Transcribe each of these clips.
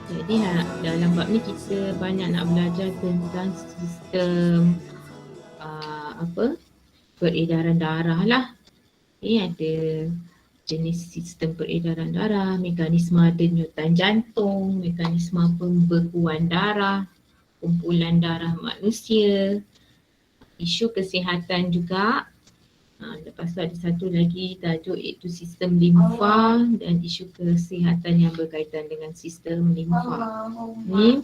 Jadi dalam bab ni kita banyak nak belajar tentang sistem peredaran darah lah. Ada jenis sistem peredaran darah, mekanisme denyutan jantung, mekanisme pembekuan darah, kumpulan darah manusia, isu kesihatan juga. Lepas tu ada satu lagi tajuk iaitu sistem limfa dan isu kesihatan yang berkaitan dengan sistem limfa. Ni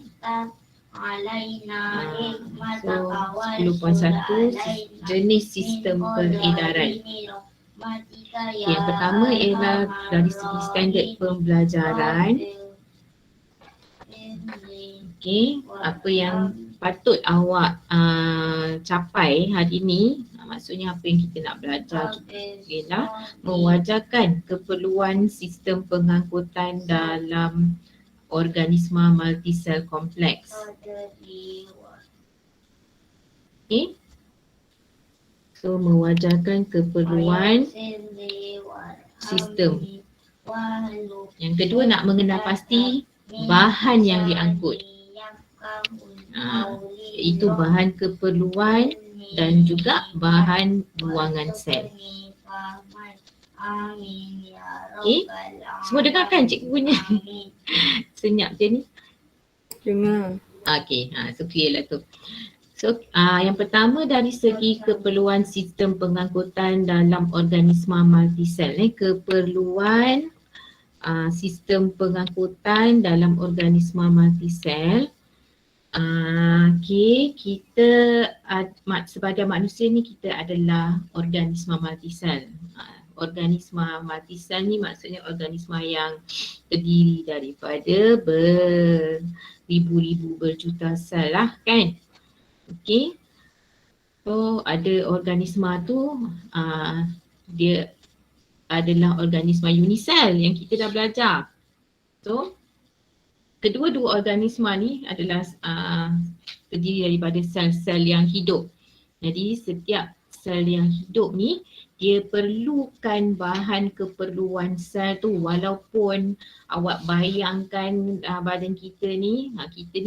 so 10.1 jenis sistem peredaran. Yang pertama ialah dari segi standard pembelajaran. Apa yang patut awak capai hari ini, maksudnya apa yang kita nak belajar ialah mewajarkan keperluan sistem pengangkutan dalam organisma multisel kompleks. So mewajarkan keperluan sistem. Yang kedua, nak mengenal pasti bahan yang diangkut. Itu bahan keperluan dan juga bahan buangan sel. Semua dengar kan cikgu punya? Senyap je ni. Dengar. So clear lah tu. So yang pertama dari segi keperluan sistem pengangkutan dalam organisma multisel. Keperluan sistem pengangkutan dalam organisma multisel. Kita sebagai manusia ni kita adalah organisma multisel. Organisma multisel ni maksudnya organisma yang terdiri daripada beribu-ribu berjuta sel lah kan. So ada organisma tu dia adalah organisma unisel yang kita dah belajar. So kedua-dua organisma ni adalah terdiri daripada sel-sel yang hidup. Jadi setiap sel yang hidup ni dia perlukan bahan keperluan sel tu, walaupun awak bayangkan badan kita ni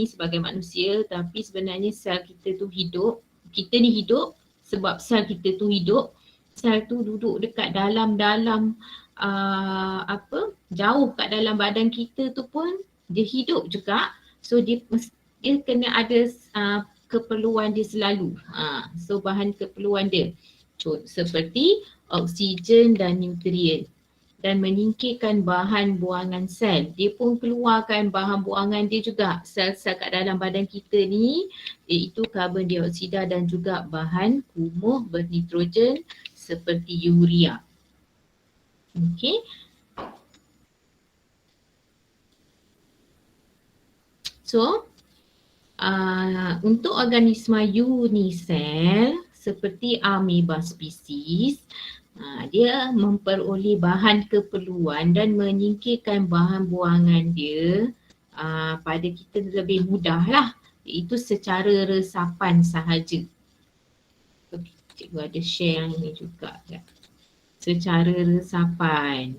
sebagai manusia, tapi sebenarnya sel kita tu hidup. Kita ni hidup sebab sel kita tu hidup. Sel tu duduk dekat dalam-dalam jauh kat dalam badan kita tu pun dia hidup juga. So dia kena ada keperluan dia selalu. So bahan keperluan dia seperti oksigen dan nutrien, dan menyingkirkan bahan buangan sel. Dia pun keluarkan bahan buangan dia juga. Sel-sel kat dalam badan kita ni iaitu karbon dioksida dan juga bahan kumuh bernitrogen seperti urea. So untuk organisma unisel seperti amoeba spesies, dia memperoleh bahan keperluan dan menyingkirkan bahan buangan dia pada kita lebih mudah lah, iaitu secara resapan sahaja. Cikgu ada share yang ini juga kan? Secara resapan.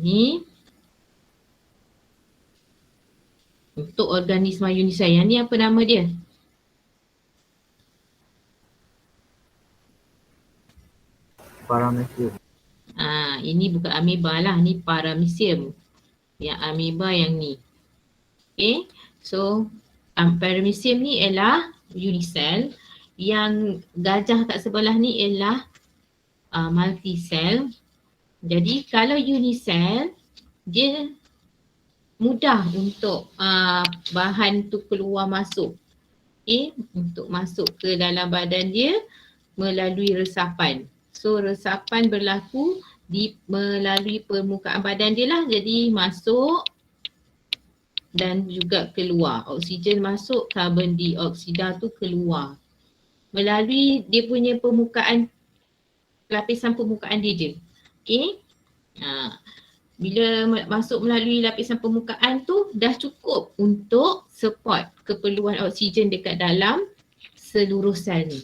Ni untuk organisma unisel. Yang ni apa nama dia? Paramecium. Ini bukan amoeba lah, ni paramecium. Yang amoeba yang ni. So paramecium ni ialah unisel. Yang gajah kat sebelah ni ialah multisel. Jadi kalau unisel, dia mudah untuk bahan tu keluar masuk. Untuk masuk ke dalam badan dia melalui resapan. So resapan berlaku melalui permukaan badan dia lah. Jadi masuk dan juga keluar. Oksigen masuk, karbon dioksida tu keluar. Melalui dia punya permukaan, lapisan permukaan dia je. Bila masuk melalui lapisan permukaan tu dah cukup untuk support keperluan oksigen dekat dalam seluruh sel ni.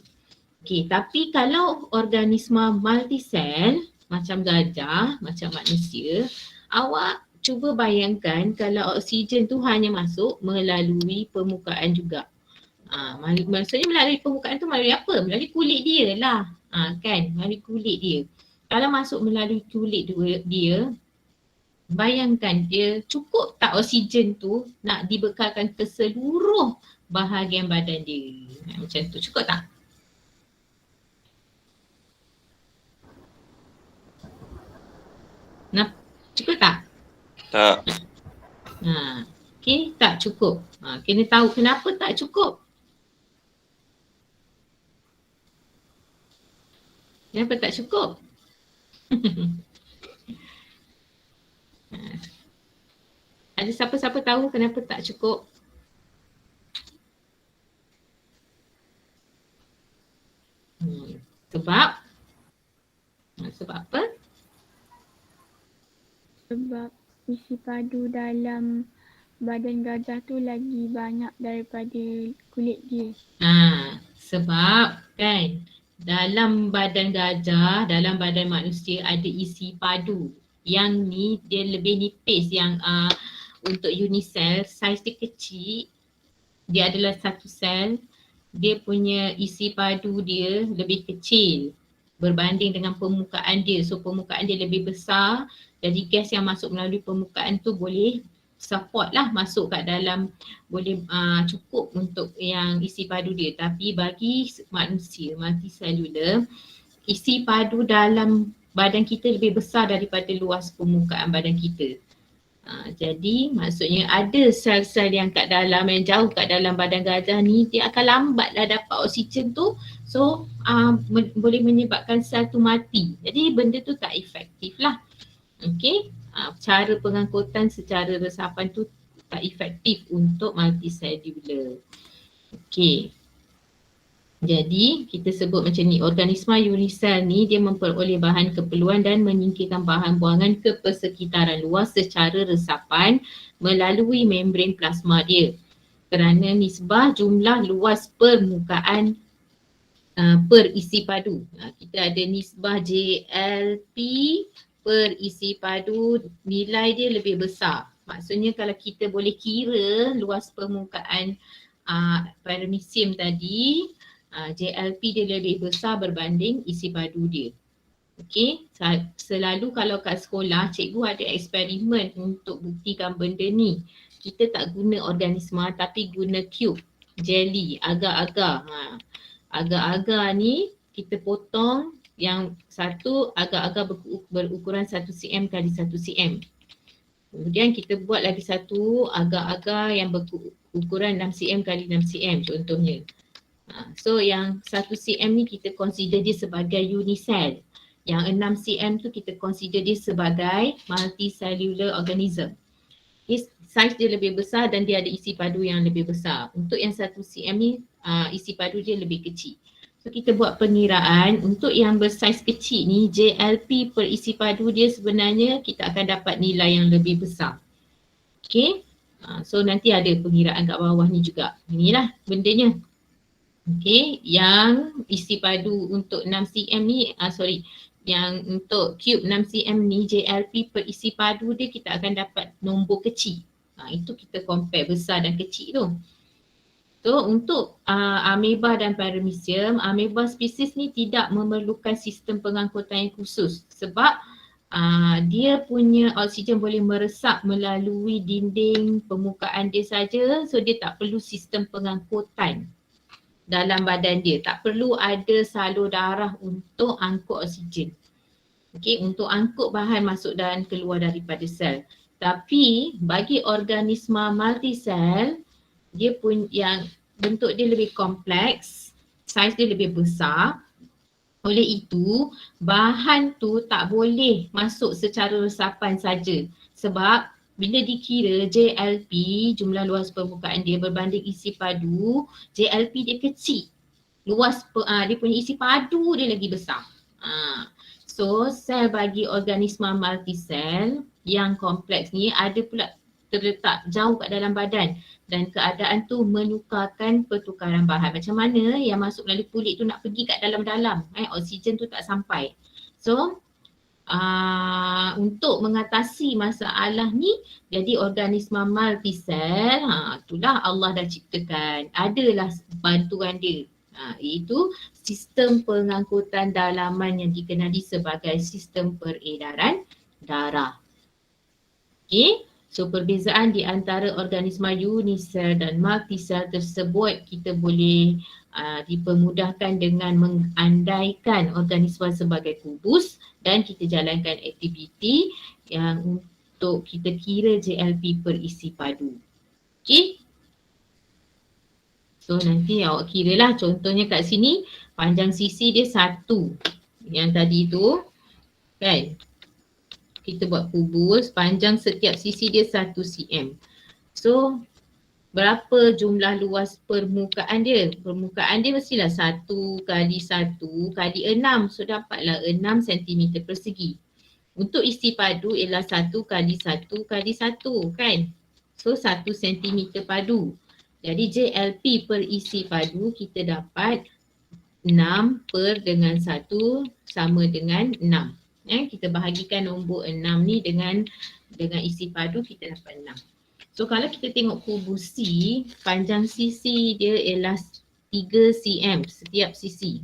Tapi kalau organisma multisel, macam gajah, macam manusia, awak cuba bayangkan kalau oksigen tu hanya masuk melalui permukaan juga. Maksudnya melalui permukaan tu melalui apa? Melalui kulit dia lah. Kan? Melalui kulit dia. Kalau masuk melalui kulit dia, bayangkan dia cukup tak oksigen tu nak dibekalkan ke seluruh bahagian badan dia. Macam tu, cukup tak? Cukup tak? Tak. Okay, tak cukup. Kena tahu kenapa tak cukup. Kenapa tak cukup? Ada siapa-siapa tahu kenapa tak cukup? Sebab? Sebab apa? Sebab isi padu dalam badan gajah tu lagi banyak daripada kulit dia. Sebab kan dalam badan gajah, dalam badan manusia ada isi padu. Yang ni dia lebih nipis, yang untuk unisel saiz dia kecil. Dia adalah satu sel. Dia punya isi padu dia lebih kecil berbanding dengan permukaan dia. So permukaan dia lebih besar. Jadi gas yang masuk melalui permukaan tu boleh support lah masuk kat dalam, boleh cukup untuk yang isi padu dia. Tapi bagi manusia multiselular, isi padu dalam badan kita lebih besar daripada luas permukaan badan kita. Jadi maksudnya ada sel-sel yang kat dalam, yang jauh kat dalam badan gajah ni, dia akan lambatlah dapat oksigen tu. So boleh menyebabkan sel tu mati. Jadi benda tu tak efektif lah. Okay, cara pengangkutan secara resapan tu tak efektif untuk multicellular. Okay, jadi kita sebut macam ni, organisma unisel ni dia memperoleh bahan keperluan dan menyingkirkan bahan buangan ke persekitaran luas secara resapan melalui membran plasma dia. Kerana nisbah jumlah luas permukaan per isi padu. Kita ada nisbah JLP per isi padu, nilai dia lebih besar. Maksudnya kalau kita boleh kira luas permukaan paramecium tadi, JLP dia lebih besar berbanding isi padu dia. Okey, selalu kalau kat sekolah cikgu ada eksperimen untuk buktikan benda ni. Kita tak guna organisma tapi guna cube, jelly, agar-agar. Agar-agar ni kita potong, yang satu agar-agar berukuran 1 cm kali 1 cm. Kemudian kita buat lagi satu agar-agar yang berukuran 6 cm kali 6 cm contohnya. So yang 1 cm ni kita consider dia sebagai unisel. Yang 6 cm tu kita consider dia sebagai multicellular organism. Saiz dia lebih besar dan dia ada isi padu yang lebih besar. Untuk yang 1 cm ni isi padu dia lebih kecil. So kita buat pengiraan untuk yang bersaiz kecil ni, JLP per isi padu dia sebenarnya kita akan dapat nilai yang lebih besar. Okay, so nanti ada pengiraan kat bawah ni juga. Inilah bendanya. Okay, yang isi padu untuk 6 cm ni, yang untuk cube 6 cm ni JLP per isi padu dia kita akan dapat nombor kecil. Itu kita compare besar dan kecil tu. So untuk ameba dan paramecium, ameba spesies ni tidak memerlukan sistem pengangkutan yang khusus sebab dia punya oksigen boleh meresap melalui dinding permukaan dia saja, so dia tak perlu sistem pengangkutan dalam badan dia. Tak perlu ada salur darah untuk angkut oksigen. Okay, untuk angkut bahan masuk dan keluar daripada sel. Tapi bagi organisma multisel, dia pun yang bentuk dia lebih kompleks, saiz dia lebih besar. Oleh itu, bahan tu tak boleh masuk secara resapan saja. Sebab bila dikira JLP, jumlah luas permukaan dia berbanding isi padu, JLP dia kecil. Luas dia punya isi padu dia lagi besar. So sel bagi organisma multisel yang kompleks ni ada pula terletak jauh kat dalam badan dan keadaan tu menyukarkan pertukaran bahan. Macam mana yang masuk melalui kulit tu nak pergi kat dalam-dalam, oksigen tu tak sampai. So untuk mengatasi masalah ni, jadi organisma multisel, itulah Allah dah ciptakan. Adalah bantuan dia. Iaitu sistem pengangkutan dalaman yang dikenali sebagai sistem peredaran darah. Okey, so perbezaan di antara organisma unisel dan multisel tersebut kita boleh dipermudahkan dengan mengandaikan organisma sebagai kubus dan kita jalankan aktiviti yang untuk kita kira JLP perisi padu. Okey. So nanti awak kira lah, contohnya kat sini panjang sisi dia 1. Yang tadi tu kan, kita buat kubus, panjang setiap sisi dia 1 cm. So berapa jumlah luas permukaan dia? Permukaan dia mestilah 1 kali 1 kali 6. So dapatlah 6 cm persegi. Untuk isi padu ialah 1 kali 1 kali 1 kan. So 1 cm padu. Jadi JLP per isi padu kita dapat 6 per dengan 1 sama dengan 6. Kita bahagikan nombor 6 ni dengan isi padu, kita dapat 6. So kalau kita tengok kubus C, panjang sisi dia ialah 3 cm setiap sisi.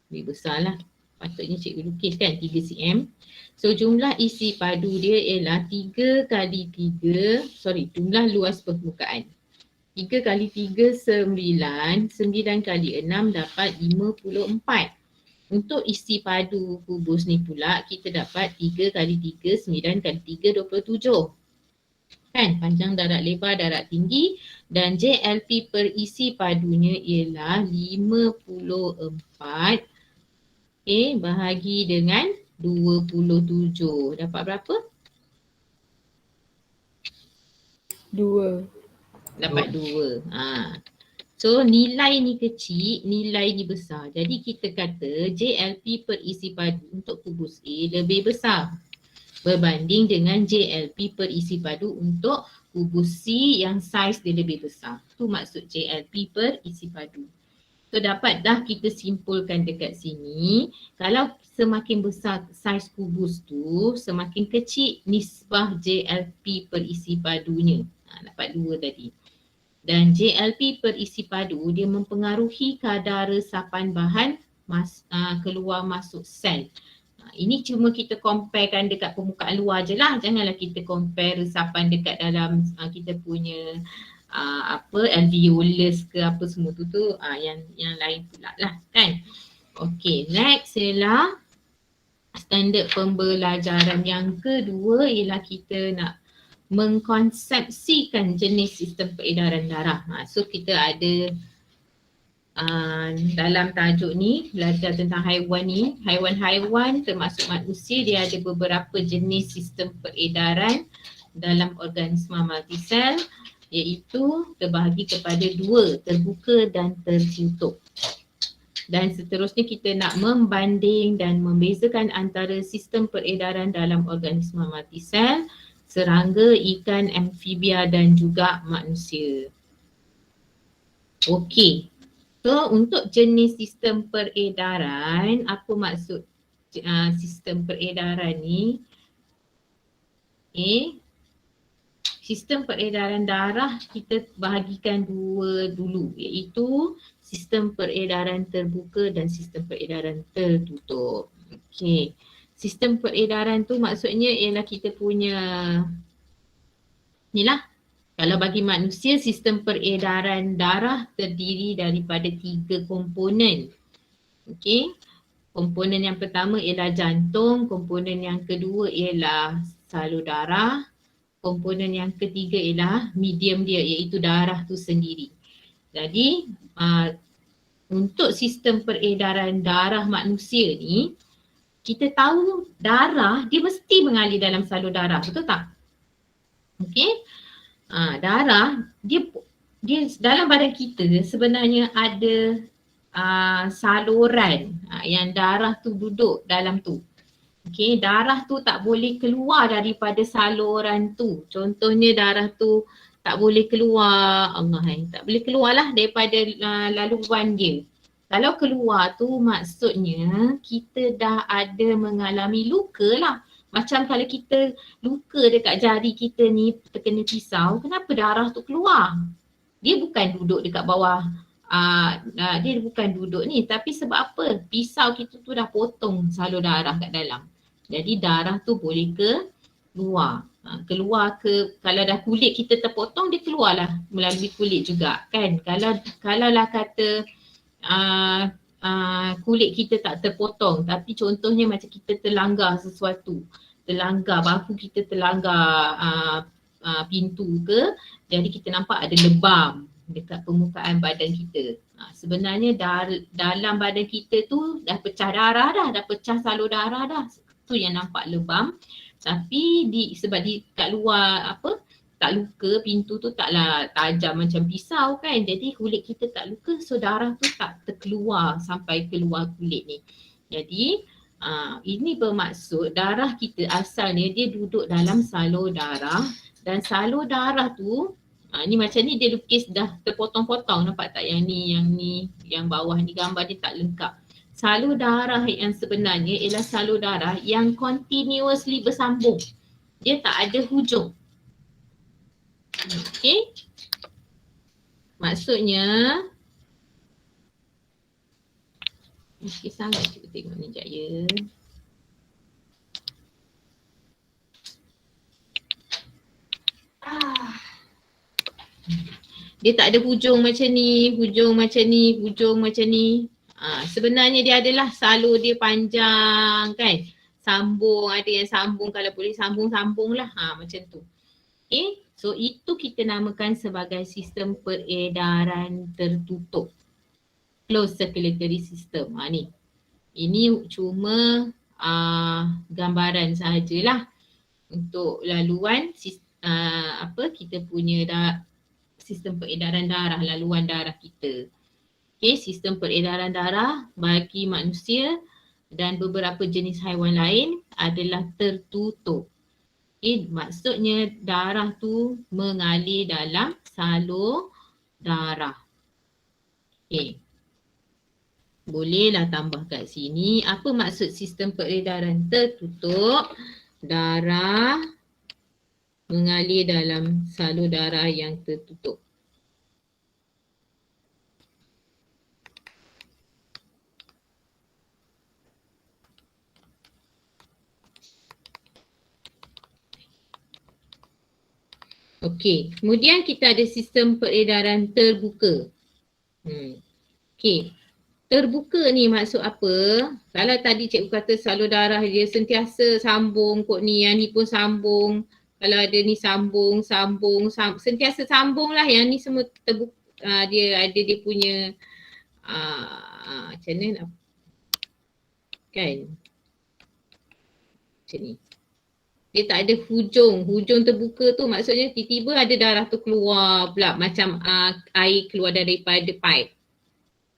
Lebih besar lah. Patutnya cikgu lukis kan 3 cm. So jumlah isi padu dia ialah 3 kali 3, jumlah luas permukaan. 3 kali 3, 9. 9 kali 6 dapat 54. Untuk isi padu kubus ni pula kita dapat 3 kali 3, 9 kali 3, 27. Kan? Panjang, darat, lebar, darat, tinggi. Dan JLP per isi padunya ialah 54. Bahagi dengan 27. Dapat berapa? 2. Dapat 2. So nilai ni kecil, nilai ni besar. Jadi kita kata JLP per isi padu untuk kubus A lebih besar berbanding dengan JLP per isi padu untuk kubus C yang saiz dia lebih besar. Tu maksud JLP per isi padu. So dapat dah kita simpulkan dekat sini, kalau semakin besar saiz kubus tu, semakin kecil nisbah JLP per isi padunya. Dapat 2 tadi. Dan JLP per isi padu dia mempengaruhi kadar resapan bahan keluar masuk sel. Ini cuma kita comparekan dekat permukaan luar je lah. Janganlah kita compare resapan dekat dalam kita punya alveolus ke apa semua tu yang lain pula lah kan. Okay, next ialah standard pembelajaran yang kedua ialah kita nak mengkonsepsikan jenis sistem peredaran darah. So kita ada dalam tajuk ni belajar tentang haiwan ni. Haiwan-haiwan termasuk manusia dia ada beberapa jenis sistem peredaran dalam organisma multisel, iaitu terbahagi kepada 2, terbuka dan tertutup. Dan seterusnya kita nak membanding dan membezakan antara sistem peredaran dalam organisma multisel, serangga, ikan, amfibia dan juga manusia. Okey. So untuk jenis sistem peredaran, apa maksud sistem peredaran ni? Sistem peredaran darah kita bahagikan 2 dulu, iaitu sistem peredaran terbuka dan sistem peredaran tertutup. Okey. Sistem peredaran tu maksudnya ialah kita punya inilah, kalau bagi manusia sistem peredaran darah terdiri daripada 3 komponen. Okey. Komponen yang pertama ialah jantung, komponen yang kedua ialah salur darah, komponen yang ketiga ialah medium dia iaitu darah tu sendiri. Jadi untuk sistem peredaran darah manusia ni, kita tahu darah dia mesti mengalir dalam salur darah, betul tak? Okey. Darah dia dalam badan kita sebenarnya ada saluran yang darah tu duduk dalam tu. Okey, darah tu tak boleh keluar daripada saluran tu. Contohnya darah tu tak boleh keluar, tak boleh keluarlah daripada laluan dia. Kalau keluar tu maksudnya kita dah ada mengalami luka lah. Macam kalau kita luka dekat jari kita ni terkena pisau, kenapa darah tu keluar? Dia bukan duduk dekat bawah, dia bukan duduk ni, tapi sebab apa? Pisau kita tu dah potong salur darah kat dalam. Jadi darah tu boleh keluar. Keluar ke, kalau dah kulit kita terpotong, dia keluarlah melalui kulit juga kan. Kalau lah kata kulit kita tak terpotong, tapi contohnya macam kita terlanggar sesuatu, terlanggar bahu kita, terlanggar pintu ke, jadi kita nampak ada lebam dekat permukaan badan kita. Sebenarnya dalam badan kita tu dah pecah darah dah pecah salur darah dah, tu yang nampak lebam. Tapi sebab kat luar tak luka, pintu tu taklah tajam macam pisau kan, jadi kulit kita tak luka, so darah tu tak terkeluar sampai keluar kulit ni. Jadi ini bermaksud darah kita asalnya dia duduk dalam salur darah, dan salur darah tu ni macam ni dia lukis dah terpotong-potong, nampak tak yang ni, yang bawah ni gambar dia tak lengkap. Salur darah yang sebenarnya ialah salur darah yang continuously bersambung. Dia tak ada hujung. Okey. Maksudnya sikit sangat cuba tengok ni sekejap ya. Dia tak ada hujung macam ni, hujung macam ni, hujung macam ni. Sebenarnya dia adalah salur dia panjang kan. Sambung, ada yang sambung, kalau boleh sambung-sambung lah. Macam tu. Okay, so itu kita namakan sebagai sistem peredaran tertutup. Closed circulatory system. Ni. Ini cuma gambaran sahajalah untuk laluan kita punya sistem peredaran darah, laluan darah kita. Okay, sistem peredaran darah bagi manusia dan beberapa jenis haiwan lain adalah tertutup. Okay, maksudnya darah tu mengalir dalam salur darah. Okay. Bolehlah tambah kat sini. Apa maksud sistem peredaran tertutup? Darah mengalir dalam salur darah yang tertutup. Okey, kemudian kita ada sistem peredaran terbuka. Okey, terbuka ni maksud apa? Kalau tadi cikgu kata salur darah dia sentiasa sambung, kot ni, yang ni pun sambung. Kalau ada ni sambung, sentiasa sambung lah. Yang ni semua terbuka, dia ada dia punya macam mana kan? Macam ni. Dia tak ada hujung. Hujung terbuka tu maksudnya tiba-tiba ada darah tu keluar pula macam air keluar daripada pipe.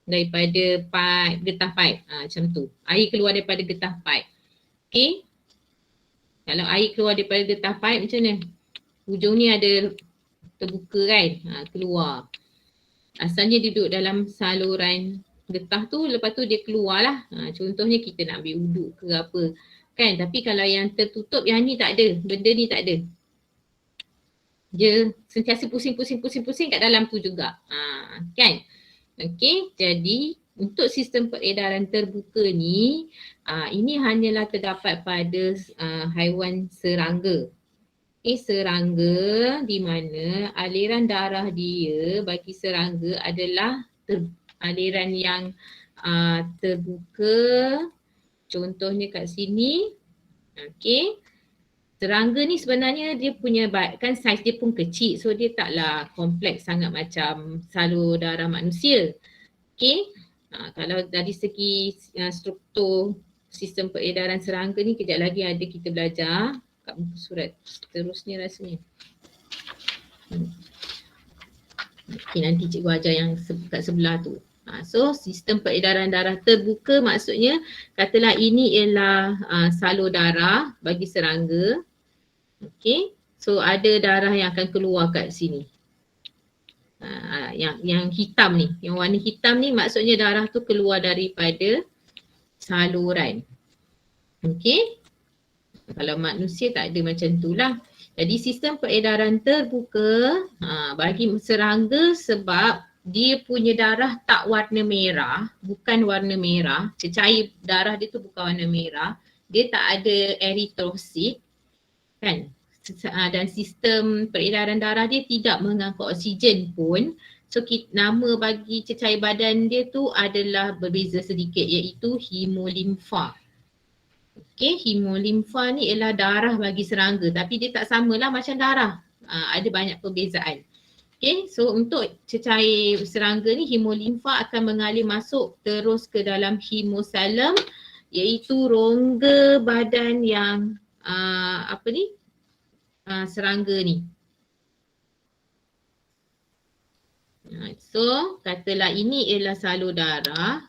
Daripada pipe, getah pipe. Macam tu. Air keluar daripada getah pipe. Okay. Kalau air keluar daripada getah pipe macam mana? Hujung ni ada terbuka kan? Keluar. Asalnya dia duduk dalam saluran getah tu, lepas tu dia keluar lah. Contohnya kita nak ambil uduk ke apa. Kan, tapi kalau yang tertutup, yang ni tak ada, benda ni tak ada. Dia sentiasa pusing kat dalam tu juga. Kan? Okey, jadi untuk sistem peredaran terbuka ni, ini hanyalah terdapat pada haiwan serangga. Serangga di mana aliran darah dia bagi serangga adalah aliran yang terbuka. Contohnya kat sini, okey, serangga ni sebenarnya dia punya, kan saiz dia pun kecil, so dia taklah kompleks sangat macam salur darah manusia. Okey, kalau dari segi struktur sistem peredaran serangga ni kejap lagi ada kita belajar kat muka surat seterusnya rasanya. Okay, nanti cikgu ajar yang kat sebelah tu. So sistem peredaran darah terbuka maksudnya katalah ini ialah salur darah bagi serangga. Okay, so ada darah yang akan keluar kat sini. Yang hitam ni, yang warna hitam ni maksudnya darah tu keluar daripada saluran. Okey. Kalau manusia tak ada macam tu lah. Jadi sistem peredaran terbuka bagi serangga sebab dia punya darah tak warna merah, bukan warna merah, cecair darah dia tu bukan warna merah, dia tak ada eritrosit kan, dan sistem peredaran darah dia tidak mengangkut oksigen pun. So nama bagi cecair badan dia tu adalah berbeza sedikit, iaitu hemolimfa. Okay, hemolimfa ni ialah darah bagi serangga tapi dia tak samalah macam darah. Ada banyak perbezaan. Okay, so untuk cecair serangga ni hemolimfa akan mengalir masuk terus ke dalam hemosalem, iaitu rongga badan yang serangga ni. So katalah ini ialah salur darah.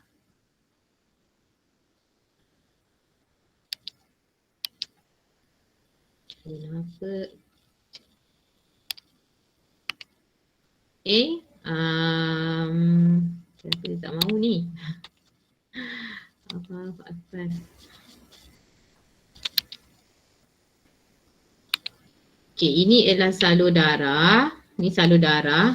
Kenapa? Kenapa dia tak mahu ni? Apa? Okay, ini ialah salur darah. Ni salur darah.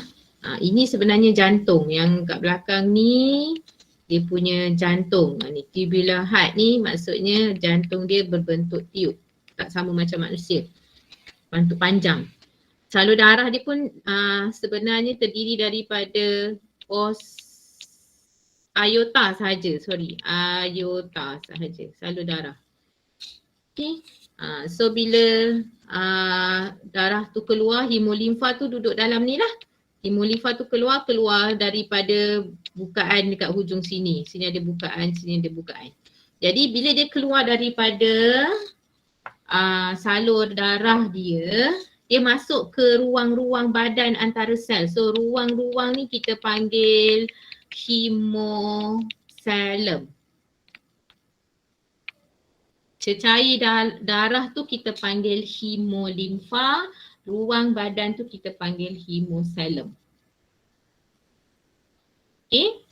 Ini sebenarnya jantung. Yang kat belakang ni dia punya jantung. Ni tubular heart ni maksudnya jantung dia berbentuk tiup. Tak sama macam manusia. Bentuk panjang. Salur darah dia pun sebenarnya terdiri daripada aorta sahaja. Aorta sahaja. Salur darah. Okay. So bila darah tu keluar, hemolimfa tu duduk dalam ni lah. Hemolimfa tu keluar daripada bukaan dekat hujung sini. Sini ada bukaan, sini ada bukaan. Jadi bila dia keluar daripada salur darah dia masuk ke ruang-ruang badan antara sel. So ruang-ruang ni kita panggil hemosalem. Cecair darah tu kita panggil hemolimfa, ruang badan tu kita panggil hemosalem. Okay.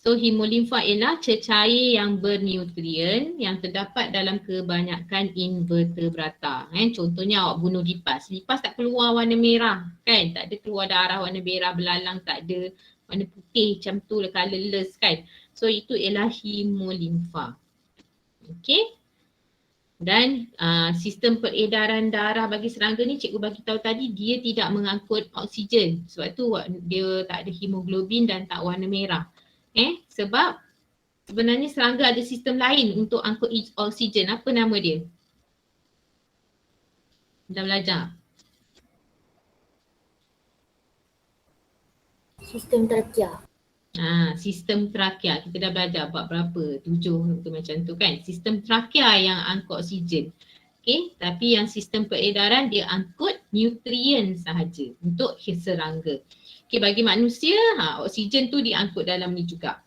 So hemolimfa ialah cecair yang bernutrien yang terdapat dalam kebanyakan invertebrata. Contohnya awak bunuh lipas. Lipas tak keluar warna merah kan? Tak ada keluar darah warna merah belalang, tak ada warna putih macam tu, colourless kan? So itu ialah hemolimfa. Okay. Dan sistem peredaran darah bagi serangga ni cikgu bagi tahu tadi dia tidak mengangkut oksigen. Sebab tu dia tak ada hemoglobin dan tak warna merah. Sebab sebenarnya serangga ada sistem lain untuk angkut oksigen. Apa nama dia? Dah belajar? Sistem trakea. Sistem trakea. Kita dah belajar bab berapa? 7 tu macam tu kan. Sistem trakea yang angkut oksigen. Okay, tapi yang sistem peredaran dia angkut nutrien sahaja untuk serangga. Okay, bagi manusia oksigen tu diangkut dalam ni juga.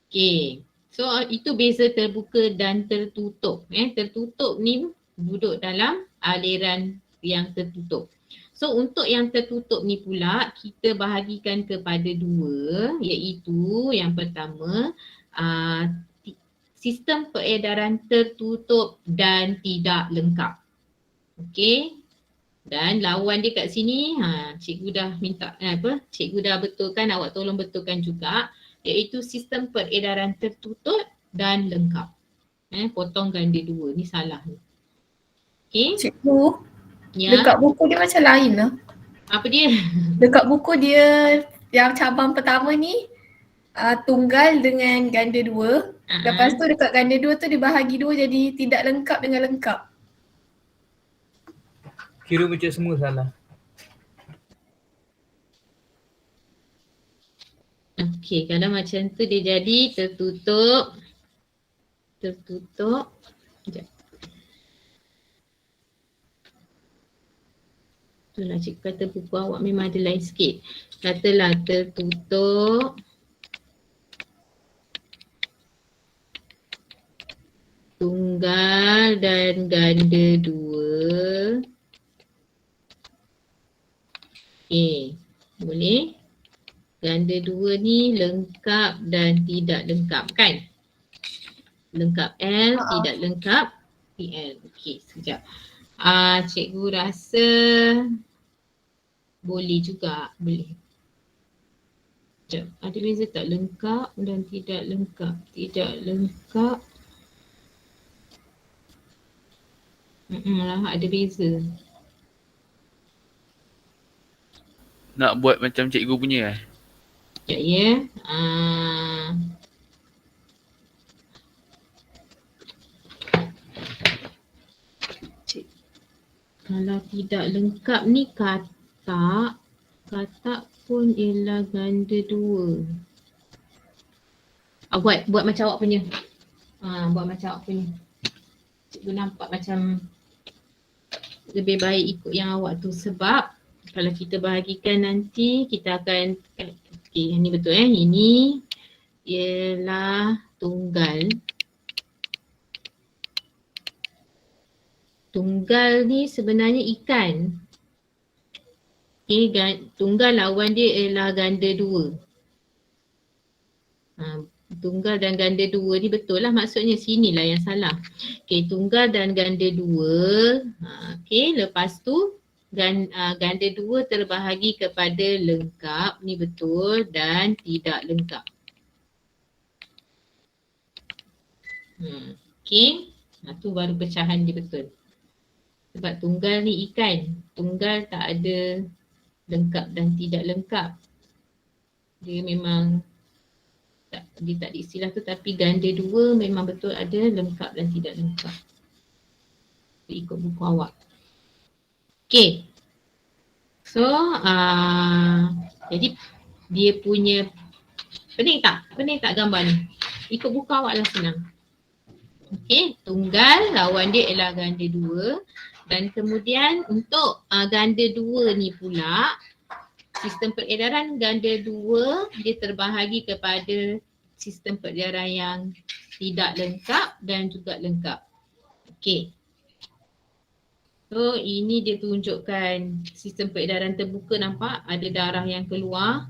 Okay, so itu beza terbuka dan tertutup. Tertutup ni duduk dalam aliran yang tertutup. So untuk yang tertutup ni pula kita bahagikan kepada dua, iaitu yang pertama sistem peredaran tertutup dan tidak lengkap. Okey. Dan lawan dia kat sini, cikgu dah minta cikgu dah betulkan, awak tolong betulkan juga, iaitu sistem peredaran tertutup dan lengkap. Potong ganda dua, ni salah ni. Okey. Cikgu, Ya. dekat buku dia macam lain lah. Apa dia? Dekat buku dia yang cabang pertama ni tunggal dengan ganda dua. Lepas tu dekat ganda dua tu dibahagi dua jadi tidak lengkap dengan lengkap. Kira macam semua salah. Okey, kalau macam tu dia jadi tertutup. Sekejap. Itulah cikgu kata buku awak memang ada lain sikit. Katalah tertutup. Tunggal dan ganda dua. Okay. Boleh. Ganda 2 ni lengkap dan tidak lengkap kan? Lengkap L, tidak lengkap PL. Okey, sekejap. Cikgu rasa boleh juga, boleh. Sekejap, ada beza tak lengkap dan tidak lengkap? Tidak lengkap. Lah, ada beza. Nak buat macam cikgu punya Sekejap ya. Kalau tidak lengkap ni katak pun ialah ganda 2. Buat macam awak punya. Buat macam awak punya. Cikgu nampak macam lebih baik ikut yang awak tu sebab kalau kita bahagikan nanti kita akan okey, ini betul ini ialah tunggal. Tunggal ni sebenarnya ikan. Tunggal lawan dia ialah ganda 2. Tunggal dan ganda 2 ni betul lah maksudnya, sinilah yang salah. Okey, tunggal dan ganda 2. Okey, lepas tu ganda 2 terbahagi kepada lengkap, ni betul, dan tidak lengkap. Okey, tu baru pecahan dia betul. Sebab tunggal ni ikan, tunggal tak ada lengkap dan tidak lengkap. Dia memang dia tak ada istilah tu, tapi ganda 2 memang betul ada lengkap dan tidak lengkap. Ikut buku awak. Okay. So, jadi dia punya, pening tak gambar ni? Ikut buku awak lah senang. Okay, tunggal lawan dia ialah ganda 2. Dan kemudian untuk ganda 2 ni pula, sistem peredaran ganda 2 dia terbahagi kepada sistem peredaran yang tidak lengkap dan juga lengkap. Okey. So ini dia tunjukkan sistem peredaran terbuka, nampak ada darah yang keluar.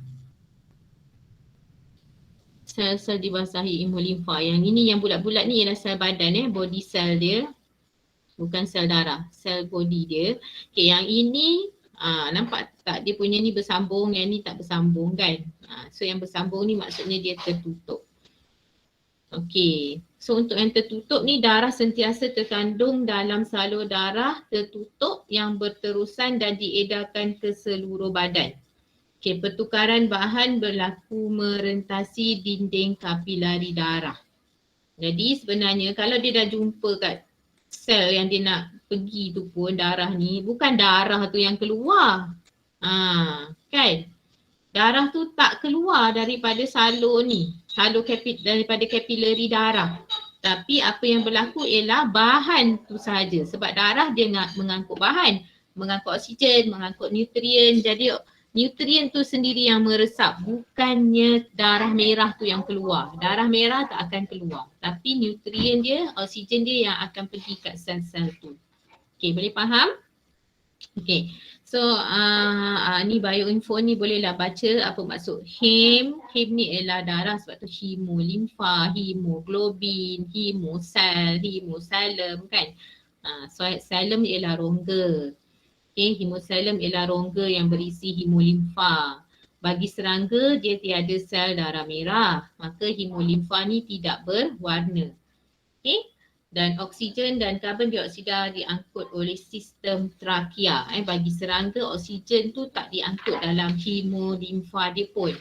Sel-sel dibasahi hemolimfa. Yang ini yang bulat-bulat ni ialah sel badan body cell dia. Bukan sel darah, sel body dia. Okey, yang ini nampak tak dia punya ni bersambung, yang ni tak bersambung kan. So yang bersambung ni maksudnya dia tertutup. Okey, so untuk yang tertutup ni darah sentiasa terkandung dalam salur darah tertutup yang berterusan dan diedarkan ke seluruh badan. Okey, pertukaran bahan berlaku merentasi dinding kapilari darah. Jadi sebenarnya kalau dia dah jumpa kat sel yang dia nak pergi tu pun, darah ni bukan darah tu yang keluar. Kan? Darah tu tak keluar daripada salur ni, daripada kapilari darah. Tapi apa yang berlaku ialah bahan tu sahaja. Sebab darah dia mengangkut bahan, mengangkut oksigen, mengangkut nutrien. Jadi nutrien tu sendiri yang meresap, bukannya darah merah tu yang keluar. Darah merah tak akan keluar, tapi nutrien dia, oksigen dia yang akan pergi kat sel-sel tu. Okay, boleh faham? Okay, so ni bioinfo ni bolehlah baca apa maksud hem. Hem ni ialah darah, sebab tu hemolimfa, hemoglobin, hemosel, hemosalem kan. So salem ialah rongga. Okay, hemosalem ialah rongga yang berisi hemolimfa. Bagi serangga dia tiada sel darah merah, maka hemolimfa ni tidak berwarna. Okay, dan oksigen dan karbon dioksida diangkut oleh sistem trakea. Bagi serangga oksigen tu tak diangkut dalam hemolimfa dia pun.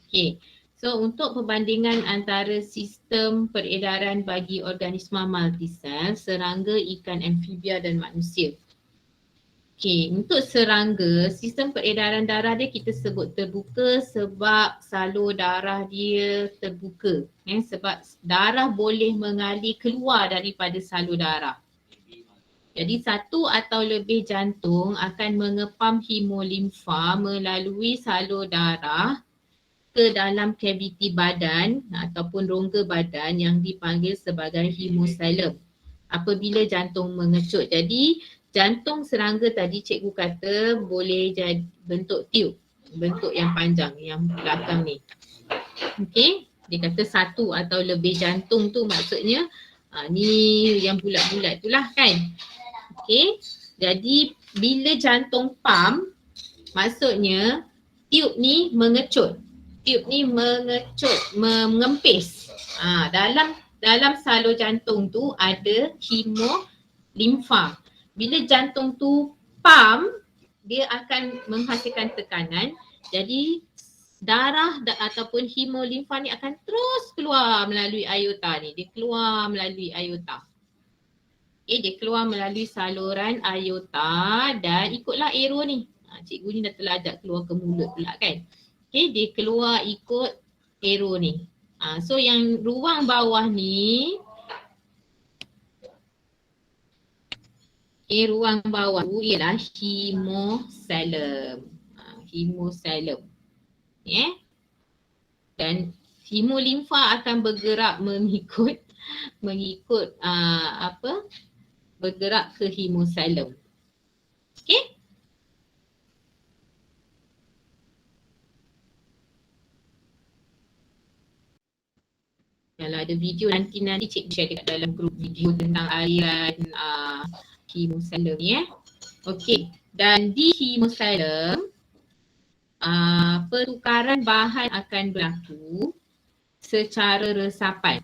Okay, so untuk perbandingan antara sistem peredaran bagi organisma multisel, serangga, ikan amfibia dan manusia. Okey, untuk serangga, sistem peredaran darah dia kita sebut terbuka sebab salur darah dia terbuka. Sebab darah boleh mengalir keluar daripada salur darah. Jadi satu atau lebih jantung akan mengepam hemolimfa melalui salur darah ke dalam kaviti badan ataupun rongga badan yang dipanggil sebagai hemosalem apabila jantung mengecut. Jadi jantung serangga tadi cikgu kata boleh jadi bentuk tiup. bentuk yang panjang yang belakang ni. Okey, dia kata satu atau lebih jantung tu maksudnya ni yang bulat-bulat tu lah kan. Okey, jadi bila jantung pump maksudnya tiub ni mengecut. Tiub ni mengecut, mengempis. Dalam salur jantung tu ada hemolimfa. Bila jantung tu pump, dia akan menghasilkan tekanan. Jadi darah ataupun hemolimfa ni akan terus keluar melalui aorta ni. Dia keluar melalui aorta. Okay, dia keluar melalui saluran aorta dan ikutlah arrow ni. Cikgu ni dah terlajak keluar ke mulut pula kan. Okay, dia keluar ikut arrow ni. So yang ruang bawah ni, ruang bawah tu ialah hemosalem. Hemosalem. Dan hemolimfa akan bergerak mengikut bergerak ke hemosalem. Okey? Kalau ada video nanti cikgu share dekat dalam grup video tentang aliran hemosalem ni Okey. Dan di hemosalem pertukaran bahan akan berlaku secara resapan.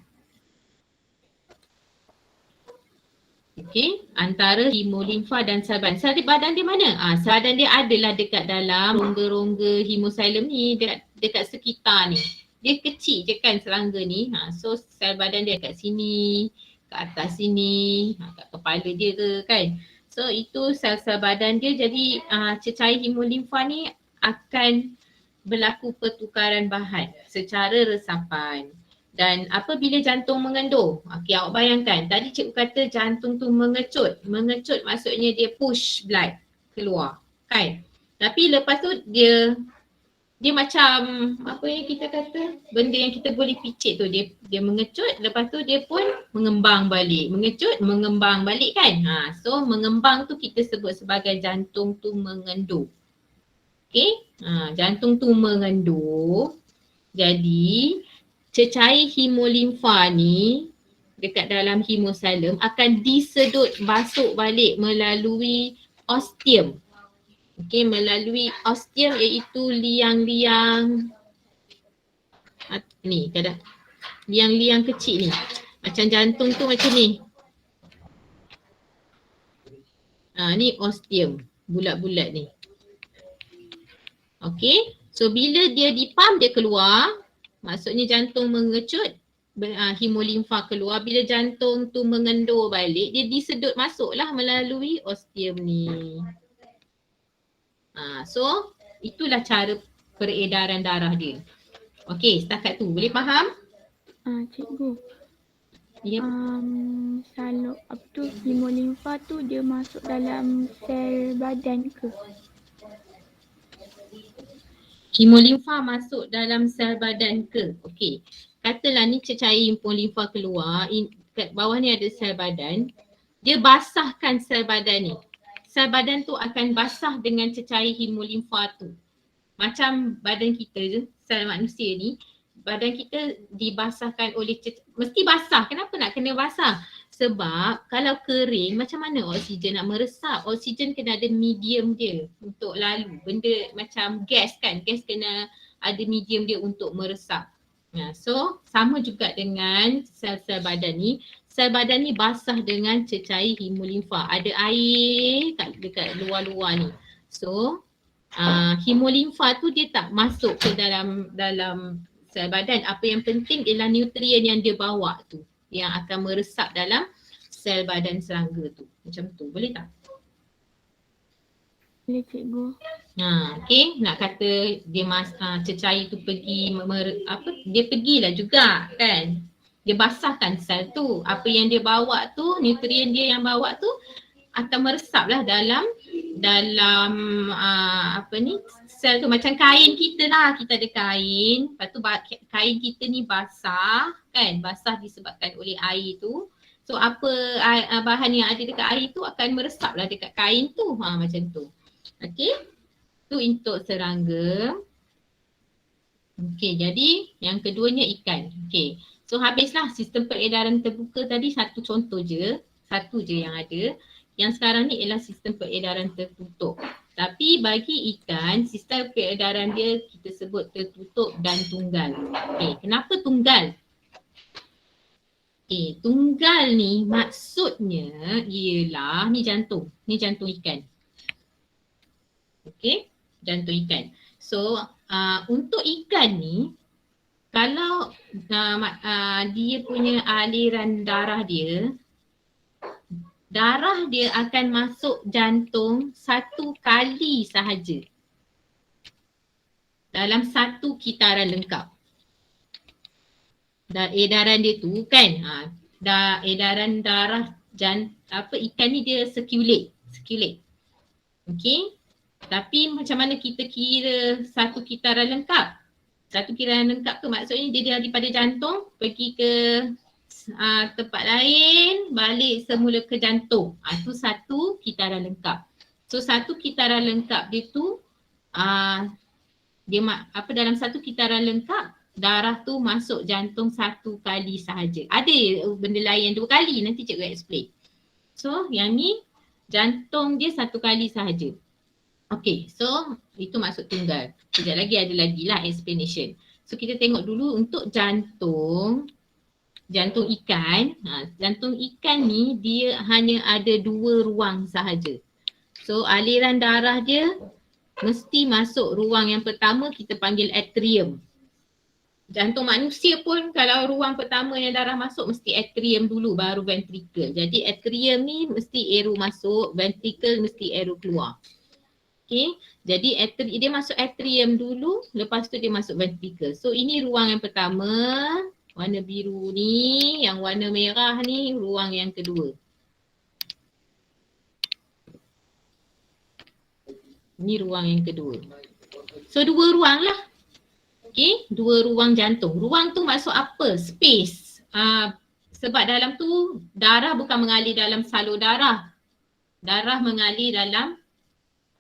Okey, antara hemolimfa dan sel badan. Sel badan dia mana? Sel badan dia adalah dekat dalam rongga-rongga hemosalem ni, dekat sekitar ni. Dia kecil je kan serangga ni. So sel badan dia kat sini, kat atas sini, kat kepala dia ke kan. So itu sel-sel badan dia. Jadi cecair hemolimfa ni akan berlaku pertukaran bahan secara resapan. Dan apabila jantung mengendur, okey, awak bayangkan tadi cikgu kata jantung tu mengecut. Mengecut maksudnya dia push blood keluar kan. Tapi lepas tu dia macam apa yang kita kata, benda yang kita boleh picit tu, dia mengecut, lepas tu dia pun mengembang balik. Mengecut, mengembang balik kan. So mengembang tu kita sebut sebagai jantung tu mengendur. Okey, jantung tu mengendur. Jadi cecair hemolimfa ni dekat dalam hemosalem akan disedut masuk balik melalui ostium. Okey, melalui ostium iaitu liang-liang ni, kadang liang-liang kecil ni. Macam jantung tu macam ni. Ni ostium, bulat-bulat ni. Okey, so bila dia dipam dia keluar, maksudnya jantung mengecut, hemolimfa keluar. Bila jantung tu mengendur balik, dia disedut masuklah melalui ostium ni. So itulah cara peredaran darah dia. Okey, setakat tu boleh faham? Cikgu. Ya. Salur hemolimfa tu dia masuk dalam sel badan ke? Hemolimfa masuk dalam sel badan ke? Okey. Katalah ni cecair hemolimfa keluar, kat bawah ni ada sel badan. Dia basahkan sel badan ni. Sel badan tu akan basah dengan cecair hemolimfa tu. Macam badan kita je, sel manusia ni, badan kita dibasahkan oleh mesti basah. Kenapa nak kena basah? Sebab kalau kering macam mana oksigen nak meresap? Oksigen kena ada medium dia untuk lalu. Benda macam gas kan, gas kena ada medium dia untuk meresap. So sama juga dengan sel-sel badan ni. Sel badan ni basah dengan cecair hemolimfa. Ada air dekat luar-luar ni. So hemolimfa tu dia tak masuk ke dalam sel badan. Apa yang penting ialah nutrien yang dia bawa tu yang akan meresap dalam sel badan serangga tu. Macam tu, boleh tak? Boleh cikgu. Okey, nak kata dia cecair tu pergi dia pergilah juga kan. Dia basahkan sel tu. Apa yang dia bawa tu, nutrien dia yang bawa tu akan meresaplah dalam sel tu. Macam kain kita lah, kita ada kain. Lepas tu kain kita ni basah kan, basah disebabkan oleh air tu. So apa bahan yang ada dekat air tu akan meresaplah dekat kain tu. Macam tu. Okey. Tu untuk serangga. Okey, jadi yang keduanya ikan. Okey. So habislah sistem peredaran terbuka tadi, satu contoh je. Satu je yang ada. Yang sekarang ni ialah sistem peredaran tertutup. Tapi bagi ikan, sistem peredaran dia kita sebut tertutup dan tunggal. Okey, kenapa tunggal? Okey, tunggal ni maksudnya ialah ni jantung. Ni jantung ikan. Okey, jantung ikan. So, untuk ikan ni, kalau dia punya aliran darah dia akan masuk jantung satu kali sahaja dalam satu kitaran lengkap. Dan edaran dia tu kan, edaran darah ikan ni dia circulate. Okey. Tapi macam mana kita kira satu kitaran lengkap? Satu kitaran lengkap tu maksudnya dia daripada jantung pergi ke tempat lain, balik semula ke jantung. Itu satu kitaran lengkap. So satu kitaran lengkap dia tu dalam satu kitaran lengkap darah tu masuk jantung satu kali sahaja. Ada benda lain dua kali, nanti cikgu explain. So yang ni jantung dia satu kali sahaja. Okay, so itu maksud tunggal. Sekejap lagi ada lagi lah explanation. So kita tengok dulu untuk jantung ikan. Jantung ikan ni dia hanya ada dua ruang sahaja. So aliran darah dia mesti masuk ruang yang pertama kita panggil atrium. Jantung manusia pun kalau ruang pertama yang darah masuk mesti atrium dulu baru ventricle. Jadi atrium ni mesti aero masuk, ventricle mesti aero keluar. Okay, jadi dia masuk atrium dulu, lepas tu dia masuk ventricle. So ini ruang yang pertama, warna biru ni, yang warna merah ni ruang yang kedua. Ini ruang yang kedua. So dua ruang lah. Okay, dua ruang jantung. Ruang tu maksud apa? Space. Sebab dalam tu darah bukan mengalir dalam salur darah. Darah mengalir dalam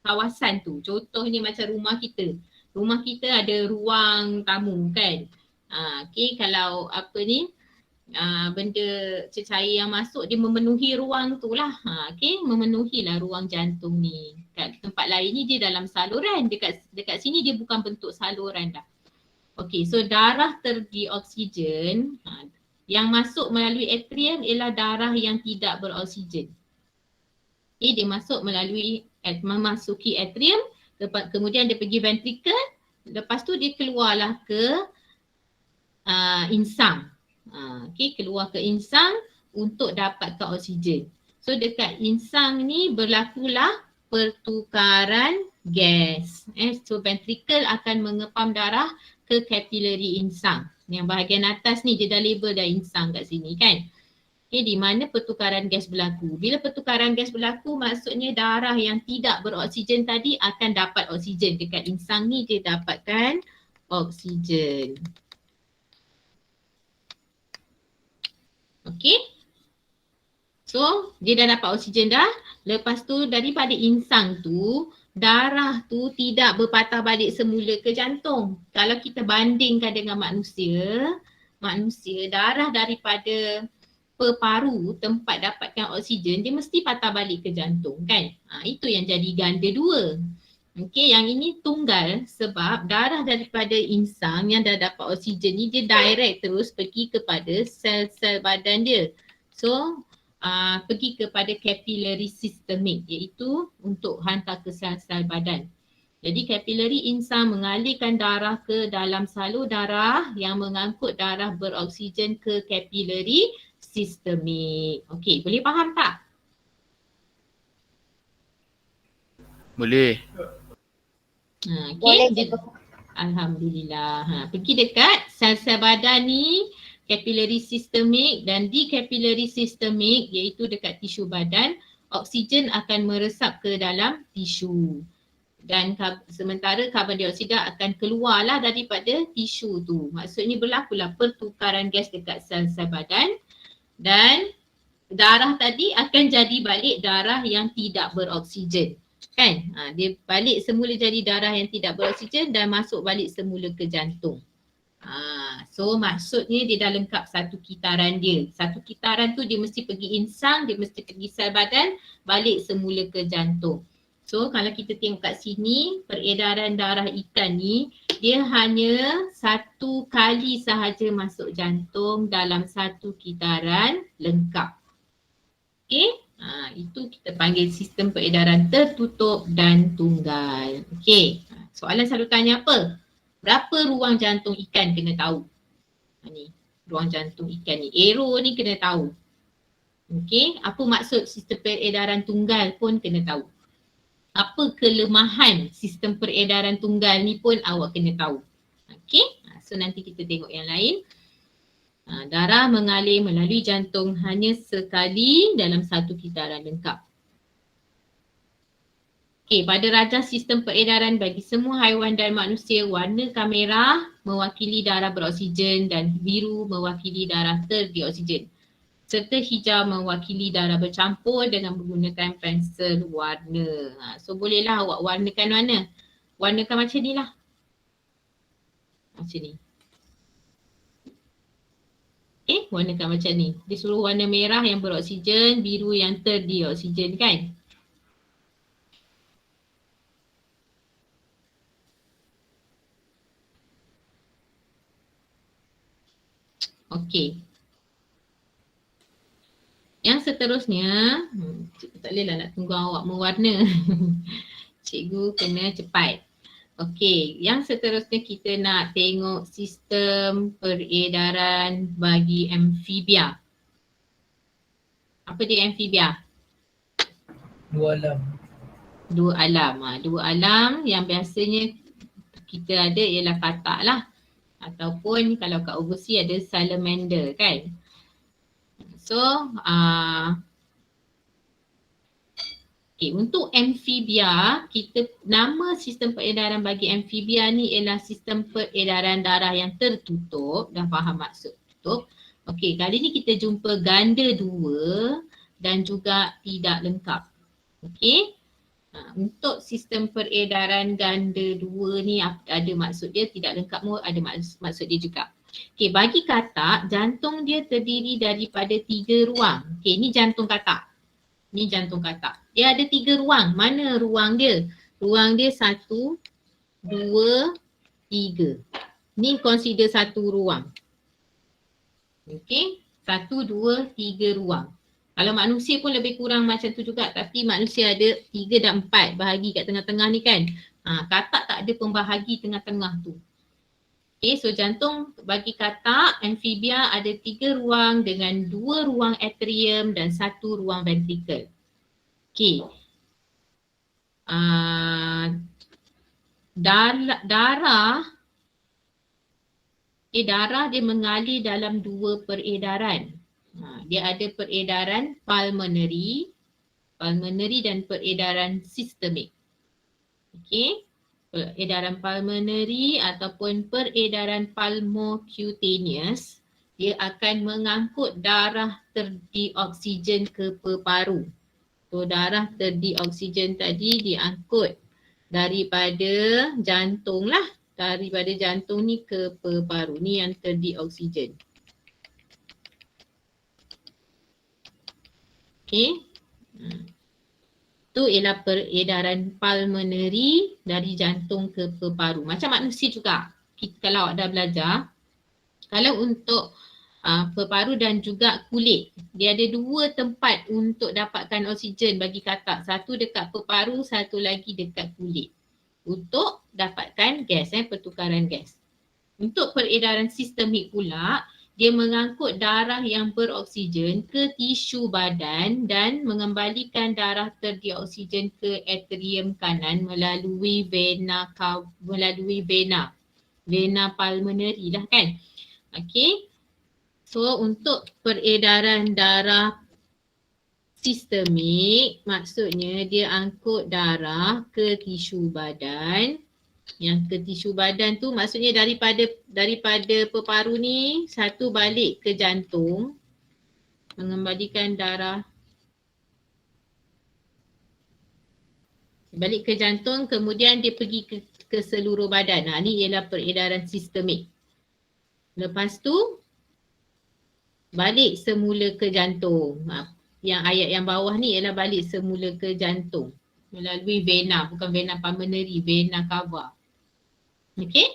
kawasan tu. Contohnya macam rumah kita. Rumah kita ada ruang tamu kan. Okay, kalau benda cecair yang masuk dia memenuhi ruang tu lah. Okay, memenuhilah ruang jantung ni. Kat tempat lain ni dia dalam saluran. Dekat sini dia bukan bentuk saluran dah. Okay, so darah terdioksigen yang masuk melalui atrium ialah darah yang tidak beroksigen. Okay, dia masuk memasuki atrium, kemudian dia pergi ventricle, lepas tu dia keluarlah ke insang. Okay, keluar ke insang untuk dapatkan oksigen. So dekat insang ni berlakulah pertukaran gas. So ventricle akan mengepam darah ke kapilari insang. Yang bahagian atas ni dia dah label dah insang kat sini kan. Okay, di mana pertukaran gas berlaku. Bila pertukaran gas berlaku maksudnya darah yang tidak beroksigen tadi akan dapat oksigen. Dekat insang ni dia dapatkan oksigen. Okay. So dia dah dapat oksigen dah. Lepas tu daripada insang tu darah tu tidak berpatah balik semula ke jantung. Kalau kita bandingkan dengan manusia darah daripada paru tempat dapatkan oksigen dia mesti patah balik ke jantung kan. Itu yang jadi ganda dua. Okey, yang ini tunggal sebab darah daripada insang yang dah dapat oksigen ni dia direct terus pergi kepada sel-sel badan dia. So pergi kepada capillary systemic iaitu untuk hantar ke sel-sel badan. Jadi capillary insang mengalirkan darah ke dalam salur darah yang mengangkut darah beroksigen ke capillary systemic. Okey, boleh faham tak? Boleh. Boleh, Okay. Alhamdulillah. Pergi dekat sel-sel badan ni capillary systemic dan di capillary systemic iaitu dekat tisu badan, oksigen akan meresap ke dalam tisu. Dan sementara karbon dioksida akan keluarlah daripada tisu tu. Maksudnya berlakulah pertukaran gas dekat sel-sel badan dan darah tadi akan jadi balik darah yang tidak beroksigen. Kan? Dia balik semula jadi darah yang tidak beroksigen dan masuk balik semula ke jantung. So maksudnya dia dah lengkap satu kitaran dia. Satu kitaran tu dia mesti pergi insang, dia mesti pergi sel badan, balik semula ke jantung. So kalau kita tengok kat sini, peredaran darah ikan ni, dia hanya satu kali sahaja masuk jantung dalam satu kitaran lengkap. Okay? Itu kita panggil sistem peredaran tertutup dan tunggal. Okay. Soalan selalu tanya apa? Berapa ruang jantung ikan kena tahu? Ni, ruang jantung ikan ni. Arrow ni kena tahu. Okay. Apa maksud sistem peredaran tunggal pun kena tahu. Apa kelemahan sistem peredaran tunggal ni pun awak kena tahu. Okay. So nanti kita tengok yang lain. Darah mengalir melalui jantung hanya sekali dalam satu kitaran lengkap. Okay, pada rajah sistem peredaran bagi semua haiwan dan manusia, warna kamera mewakili darah beroksigen dan biru mewakili darah terdioksigen. Serta hijau mewakili darah bercampur dengan menggunakan pensel warna. So bolehlah awak warnakan mana? Warnakan macam ni lah. Macam ni. Warnakan macam ni. Dia suruh warna merah yang beroksigen, biru yang terdioksigen kan? Okey. Yang seterusnya, cikgu tak boleh lah nak tunggu awak mewarna. Cikgu kena cepat. Okey, yang seterusnya kita nak tengok sistem peredaran bagi amfibia. Apa dia amfibia? Dua alam. Dua alam. Dua alam yang biasanya kita ada ialah katak lah. Ataupun kalau kat overseas ada salamander kan. So, okay, untuk amfibia, kita nama sistem peredaran bagi amfibia ni ialah sistem peredaran darah yang tertutup. Dah faham maksud tutup? Okey, kali ni kita jumpa ganda dua dan juga tidak lengkap. Okey. Untuk sistem peredaran ganda dua ni ada maksud dia, tidak lengkap pun ada maksud dia juga. Okey, bagi katak, jantung dia terdiri daripada 3 ruang. Okey, ni jantung katak. Ni jantung katak. Dia ada 3 ruang. Mana ruang dia? Ruang dia 1, 2, 3. Ni consider satu ruang. Okey, 1, 2, 3 ruang. Kalau manusia pun lebih kurang macam tu juga, tapi manusia ada 3 dan 4 bahagi kat tengah-tengah ni kan. Katak tak ada pembahagi tengah-tengah tu. Okay, so jantung bagi katak, amfibia ada 3 ruang dengan 2 ruang atrium dan 1 ruang ventricle. Okay. Darah dia mengalir dalam 2 peredaran. Dia ada peredaran pulmonary dan peredaran sistemik. Okey. Peredaran pulmonary ataupun peredaran pulmocutaneous, dia akan mengangkut darah terdioksigen ke peparu. So darah terdioksigen tadi diangkut daripada jantung lah. Daripada jantung ni ke peparu. Ni yang terdioksigen. Okay. Itu ialah peredaran pulmonary dari jantung ke peparu. Macam manusia juga. Kalau awak dah belajar, kalau untuk peparu dan juga kulit, dia ada 2 tempat untuk dapatkan oksigen bagi katak. Satu dekat peparu, satu lagi dekat kulit. Untuk dapatkan gas, pertukaran gas. Untuk peredaran sistemik pula, dia mengangkut darah yang beroksigen ke tisu badan dan mengembalikan darah terdioksigen ke atrium kanan melalui vena pulmonary lah kan. Okey. So untuk peredaran darah sistemik, maksudnya dia angkut darah ke tisu badan. Yang ke tisu badan tu maksudnya daripada peparu ni satu balik ke jantung, mengembalikan darah Balik ke jantung, kemudian dia pergi ke seluruh badan. Ni ialah peredaran sistemik. Lepas tu balik semula ke jantung. Yang ayat yang bawah ni ialah balik semula ke jantung melalui vena, bukan vena pulmonary, vena cava. Okay.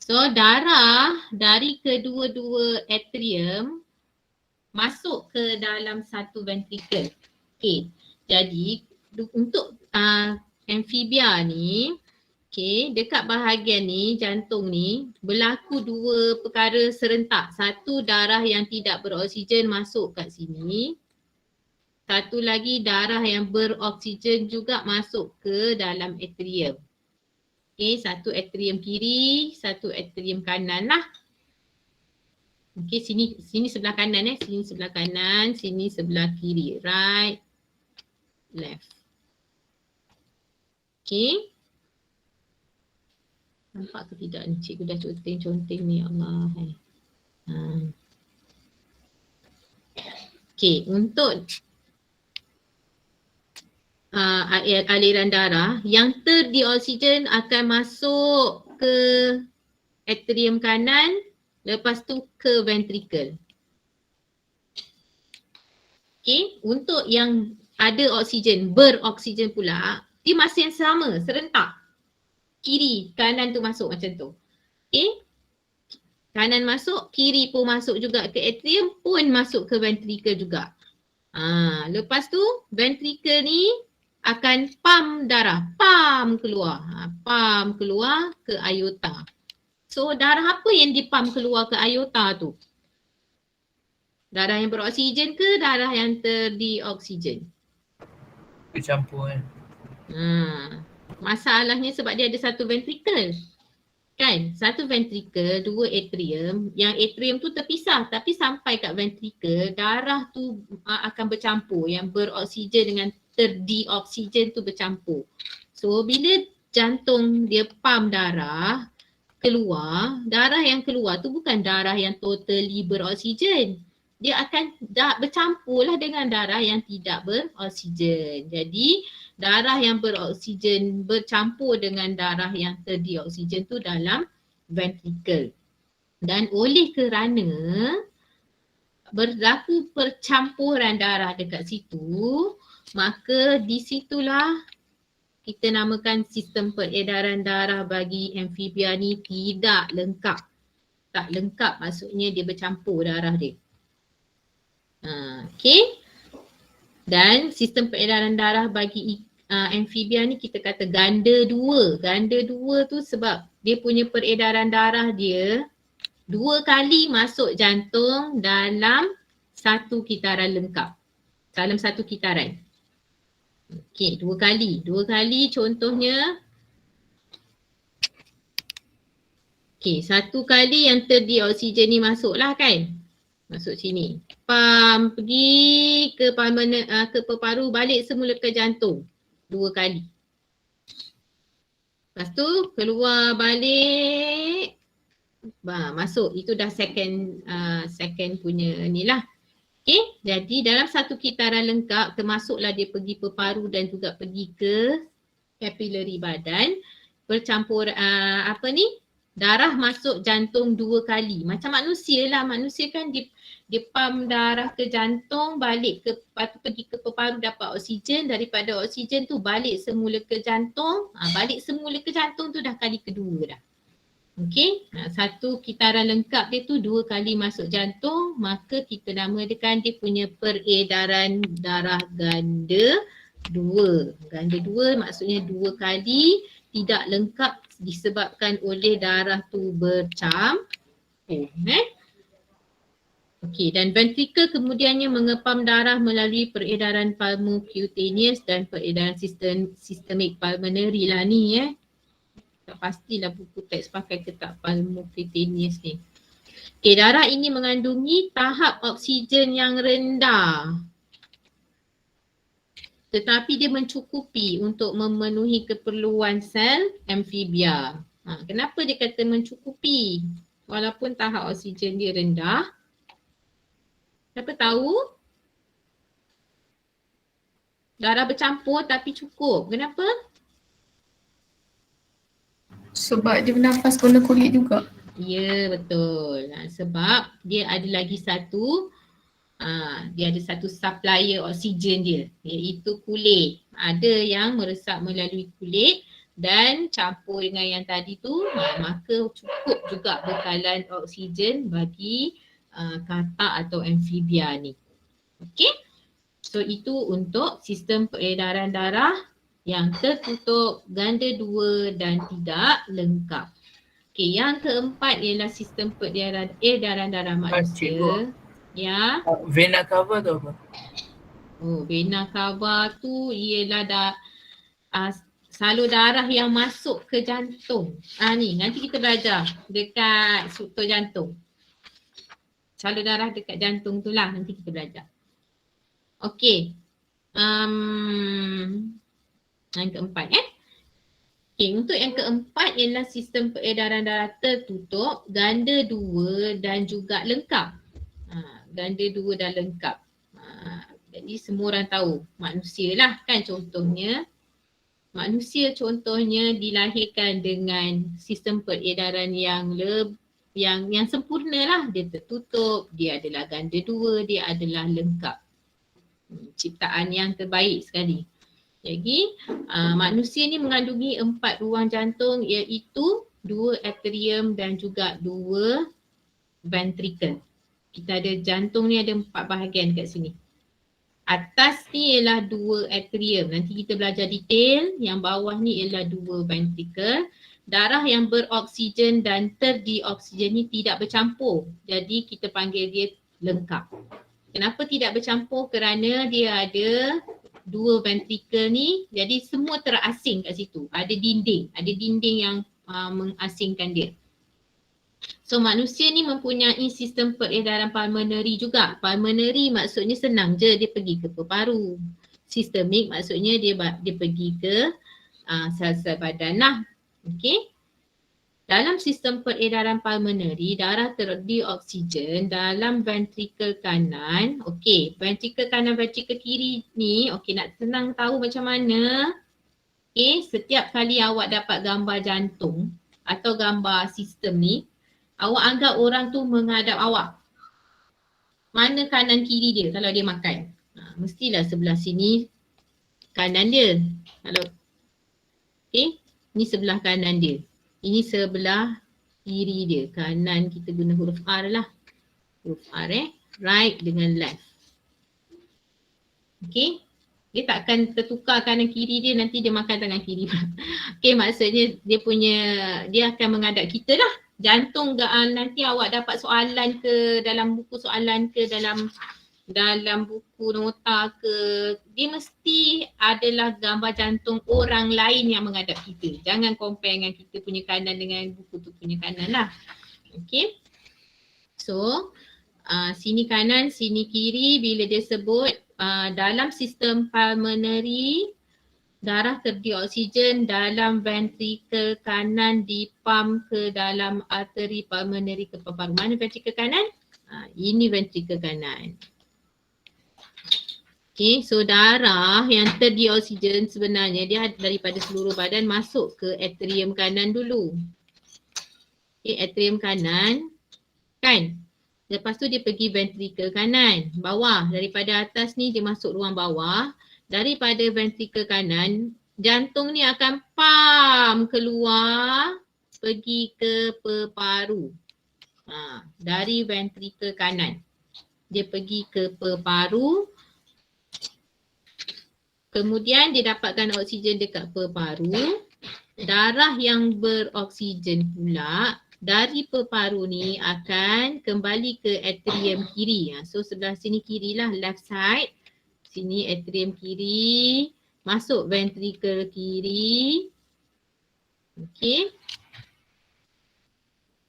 So darah dari kedua-dua atrium masuk ke dalam satu ventricle. Okay. Jadi untuk amphibia ni, okay, dekat bahagian ni, jantung ni, berlaku dua perkara serentak. Satu, darah yang tidak beroksigen masuk kat sini. Satu lagi, darah yang beroksigen juga masuk ke dalam atrium. Okay, satu atrium kiri, satu atrium kanan lah. Okay, sini sebelah kanan sini sebelah kanan, sini sebelah kiri. Right, left. Okay. Nampak ke tidak ni? Cikgu dah conteng-conteng ni, Allah. Okay, untuk aliran darah yang terdioksigen akan masuk ke atrium kanan, lepas tu ke ventricle. Okay, untuk yang ada oksigen, beroksigen pula, dia masih yang sama, serentak. Kiri, kanan tu masuk macam tu. Okay, kanan masuk, kiri pun masuk juga ke atrium, pun masuk ke ventricle juga. Lepas tu ventricle ni akan pump darah, pump keluar ke aorta. So darah apa yang dipump keluar ke aorta tu? Darah yang beroksigen ke darah yang terdioksigen? Bercampur kan. Masalahnya sebab dia ada satu ventricle. Kan? Satu ventricle, dua atrium. Yang atrium tu terpisah tapi sampai kat ventricle, darah tu akan bercampur. Yang beroksigen dengan terdioksigen tu bercampur. So bila jantung dia pump darah keluar, darah yang keluar tu bukan darah yang totally beroksigen. Dia akan bercampur lah dengan darah yang tidak beroksigen. Jadi darah yang beroksigen bercampur dengan darah yang terdioksigen tu dalam ventricle. Dan oleh kerana berlaku percampuran darah dekat situ, maka di situlah kita namakan sistem peredaran darah bagi amphibia ni tidak lengkap. Tak lengkap maksudnya dia bercampur darah dia. Okay. Dan sistem peredaran darah bagi amphibia ni kita kata ganda dua. Ganda dua tu sebab dia punya peredaran darah dia dua kali masuk jantung dalam satu kitaran lengkap. Dalam satu kitaran. Okay, dua kali. Dua kali contohnya. Okay, satu kali yang terdioksigen ni masuklah kan. Masuk sini. Pump pergi ke paru, balik semula ke jantung. Dua kali. Lepas tu keluar balik. Masuk. Itu dah second punya ni lah. Okay. Jadi dalam satu kitaran lengkap termasuklah dia pergi ke paru dan juga pergi ke kapilari badan. Bercampur darah masuk jantung dua kali. Macam manusia lah. Manusia kan dia pump darah ke jantung, balik pergi ke paru dapat oksigen. Daripada oksigen tu balik semula ke jantung. Balik semula ke jantung tu dah kali kedua dah. Okey. Satu kitaran lengkap dia tu dua kali masuk jantung. Maka kita namakan dia punya peredaran darah ganda dua. Ganda dua maksudnya dua kali tidak lengkap disebabkan oleh darah tu bercampur. Okey, dan ventricle kemudiannya mengepam darah melalui peredaran pulmocutaneous dan peredaran sistemik pulmonary lah ni Tak pastilah buku teks pakai ke tak pulmocutaneous ni. Okey, darah ini mengandungi tahap oksigen yang rendah. Tetapi dia mencukupi untuk memenuhi keperluan sel amphibia. Kenapa dia kata mencukupi? Walaupun tahap oksigen dia rendah. Siapa tahu? Darah bercampur tapi cukup. Kenapa? Sebab dia bernafas guna kulit juga. Ya, betul. Sebab dia ada lagi satu, dia ada satu supplier oksigen dia, iaitu kulit. Ada yang meresap melalui kulit dan campur dengan yang tadi tu, maka cukup juga bekalan oksigen bagi katak atau amfibia ni. Okey? So itu untuk sistem peredaran darah yang tertutup, ganda 2 dan tidak lengkap. Okey, yang keempat ialah sistem peredaran darah manusia. Ya. Vena cava tu apa? Oh, vena cava tu ialah salur darah yang masuk ke jantung. Ni nanti kita belajar dekat struktur jantung. Salur darah dekat jantung tu lah nanti kita belajar. Okey. Yang keempat Okay, untuk yang keempat ialah sistem peredaran darah tertutup, ganda 2 dan juga lengkap. Ganda 2 dan lengkap. Jadi semua orang tahu, manusia lah kan contohnya. Manusia contohnya dilahirkan dengan sistem peredaran yang sempurna lah. Dia tertutup, dia adalah ganda 2, dia adalah lengkap. Ciptaan yang terbaik sekali. Jadi manusia ni mengandungi 4 ruang jantung, iaitu 2 atrium dan juga 2 ventricle. Kita ada jantung ni ada 4 bahagian kat sini. Atas ni ialah 2 atrium. Nanti kita belajar detail. Yang bawah ni ialah 2 ventricle. Darah yang beroksigen dan terdioksigen ni tidak bercampur. Jadi kita panggil dia lengkap. Kenapa tidak bercampur? Kerana dia ada 2 ventricle ni, jadi semua terasing kat situ. Ada dinding yang mengasingkan dia. So manusia ni mempunyai sistem peredaran pulmonary juga. Pulmonary maksudnya senang je, dia pergi ke paru-paru. Sistemik maksudnya dia pergi ke sel-sel badan lah. Okay. Dalam sistem peredaran pulmonary, darah terdioksigen dalam ventrikel kanan. Okey, ventrikel kanan, ventrikel kiri ni, okey, nak senang tahu macam mana. Okey, setiap kali awak dapat gambar jantung atau gambar sistem ni, awak anggap orang tu menghadap awak. Mana kanan kiri dia kalau dia makan? Mestilah sebelah sini kanan dia. Kalau okey, ni sebelah kanan dia. Ini sebelah kiri dia. Kanan kita guna huruf R lah. Huruf R right dengan left. Okay. Dia takkan tertukar kanan kiri dia, nanti dia makan tangan kiri. Okay, maksudnya dia akan menghadap kita lah. Jantung nanti awak dapat soalan ke dalam buku soalan ke dalam buku nota ke, dia mesti adalah gambar jantung orang lain yang menghadap kita. Jangan compare dengan kita punya kanan dengan buku tu punya kanan lah. Okay. So, sini kanan, sini kiri. Bila dia sebut dalam sistem pulmonary, darah terdioksigen dalam ventrikel kanan dipump ke dalam arteri pulmonary ke paru-paru. Mana ventrikel kanan? Ini ventrikel kanan. Okay, so darah yang terdioksigen sebenarnya dia daripada seluruh badan masuk ke atrium kanan dulu. Okay, atrium kanan kan. Lepas tu dia pergi ventrikel kanan, bawah. Daripada atas ni dia masuk ruang bawah. Daripada ventrikel kanan, jantung ni akan pump keluar pergi ke paru-paru. Dari ventrikel kanan. Dia pergi ke paru-paru. Kemudian dia dapatkan oksigen dekat paru-paru. Darah yang beroksigen pula dari paru-paru ni akan kembali ke atrium kiri. So sebelah sini kiri lah, left side. Sini atrium kiri. Masuk ventrikel kiri. Okay.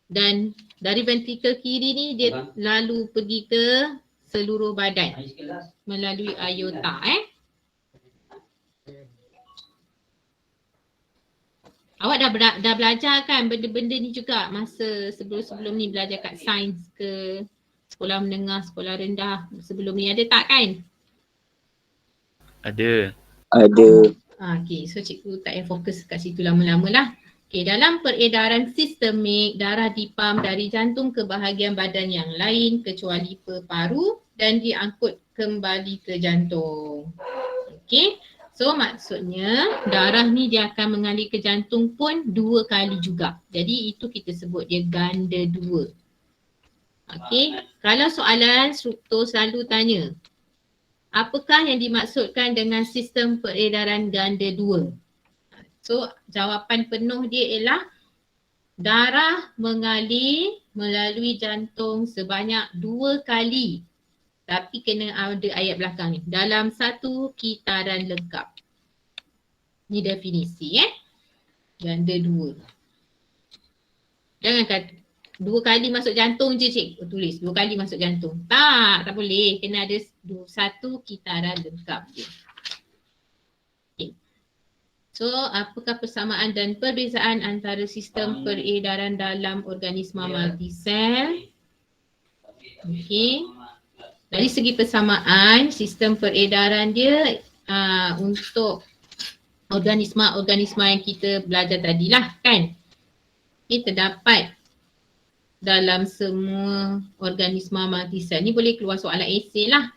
Dan dari ventrikel kiri ni dia lalu pergi ke seluruh badan. Melalui aorta Awak dah belajar kan benda-benda ni juga masa sebelum ni belajar kat sains ke sekolah menengah, sekolah rendah sebelum ni, ada tak kan? Ada. Ada. Okay, so cikgu tak payah fokus kat situ lama-lama lah. Dalam peredaran sistemik, darah dipam dari jantung ke bahagian badan yang lain kecuali paru dan diangkut kembali ke jantung. Okey. So maksudnya darah ni dia akan mengalir ke jantung pun 2 kali juga. Jadi itu kita sebut dia ganda 2. Okey. Kalau soalan struktur selalu tanya, apakah yang dimaksudkan dengan sistem peredaran ganda 2? So jawapan penuh dia ialah darah mengalir melalui jantung sebanyak 2 kali. Tapi kena ada ayat belakang ni. Dalam satu kitaran lengkap. Ni definisi Ganda 2. Jangan kata 2 kali masuk jantung je cik. Tulis 2 kali masuk jantung. Tak boleh. Kena ada 1 kitaran lengkap je. Okay. So apakah persamaan dan perbezaan antara sistem peredaran dalam organisma multisel? Okey. Dari segi persamaan, sistem peredaran dia untuk organisma-organisma yang kita belajar tadilah kan. Ini terdapat dalam semua organisma multisel. Ni boleh keluar soalan esei lah.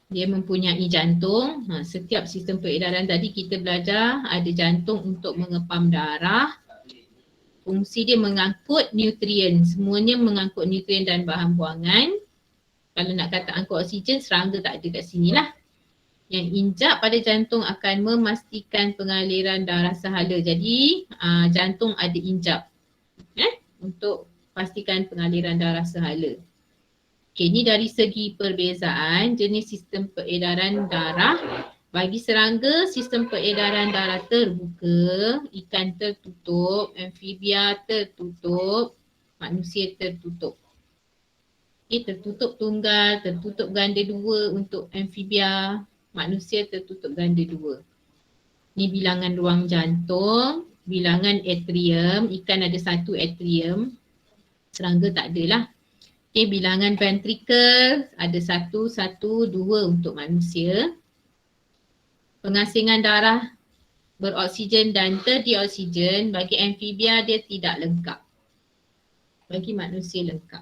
Dia mempunyai jantung. Setiap sistem peredaran tadi kita belajar ada jantung untuk mengepam darah. Fungsi dia mengangkut nutrien. Semuanya mengangkut nutrien dan bahan buangan. Kalau nak kata angkut oksigen, serangga tak ada kat sini lah. Yang injap pada jantung akan memastikan pengaliran darah sahala. Jadi jantung ada injap untuk pastikan pengaliran darah sahala. Okey, ni dari segi perbezaan jenis sistem peredaran darah. Bagi serangga, sistem peredaran darah terbuka, ikan tertutup, amfibia tertutup, manusia tertutup. Okey, tertutup tunggal, tertutup ganda 2 untuk amfibia, manusia tertutup ganda 2. Ni bilangan ruang jantung, bilangan atrium, ikan ada 1 atrium, serangga tak adalah. Okay, bilangan ventricle ada 1, 1, 2 untuk manusia. Pengasingan darah beroksigen dan terdioksigen bagi amfibia dia tidak lengkap. Bagi manusia lengkap.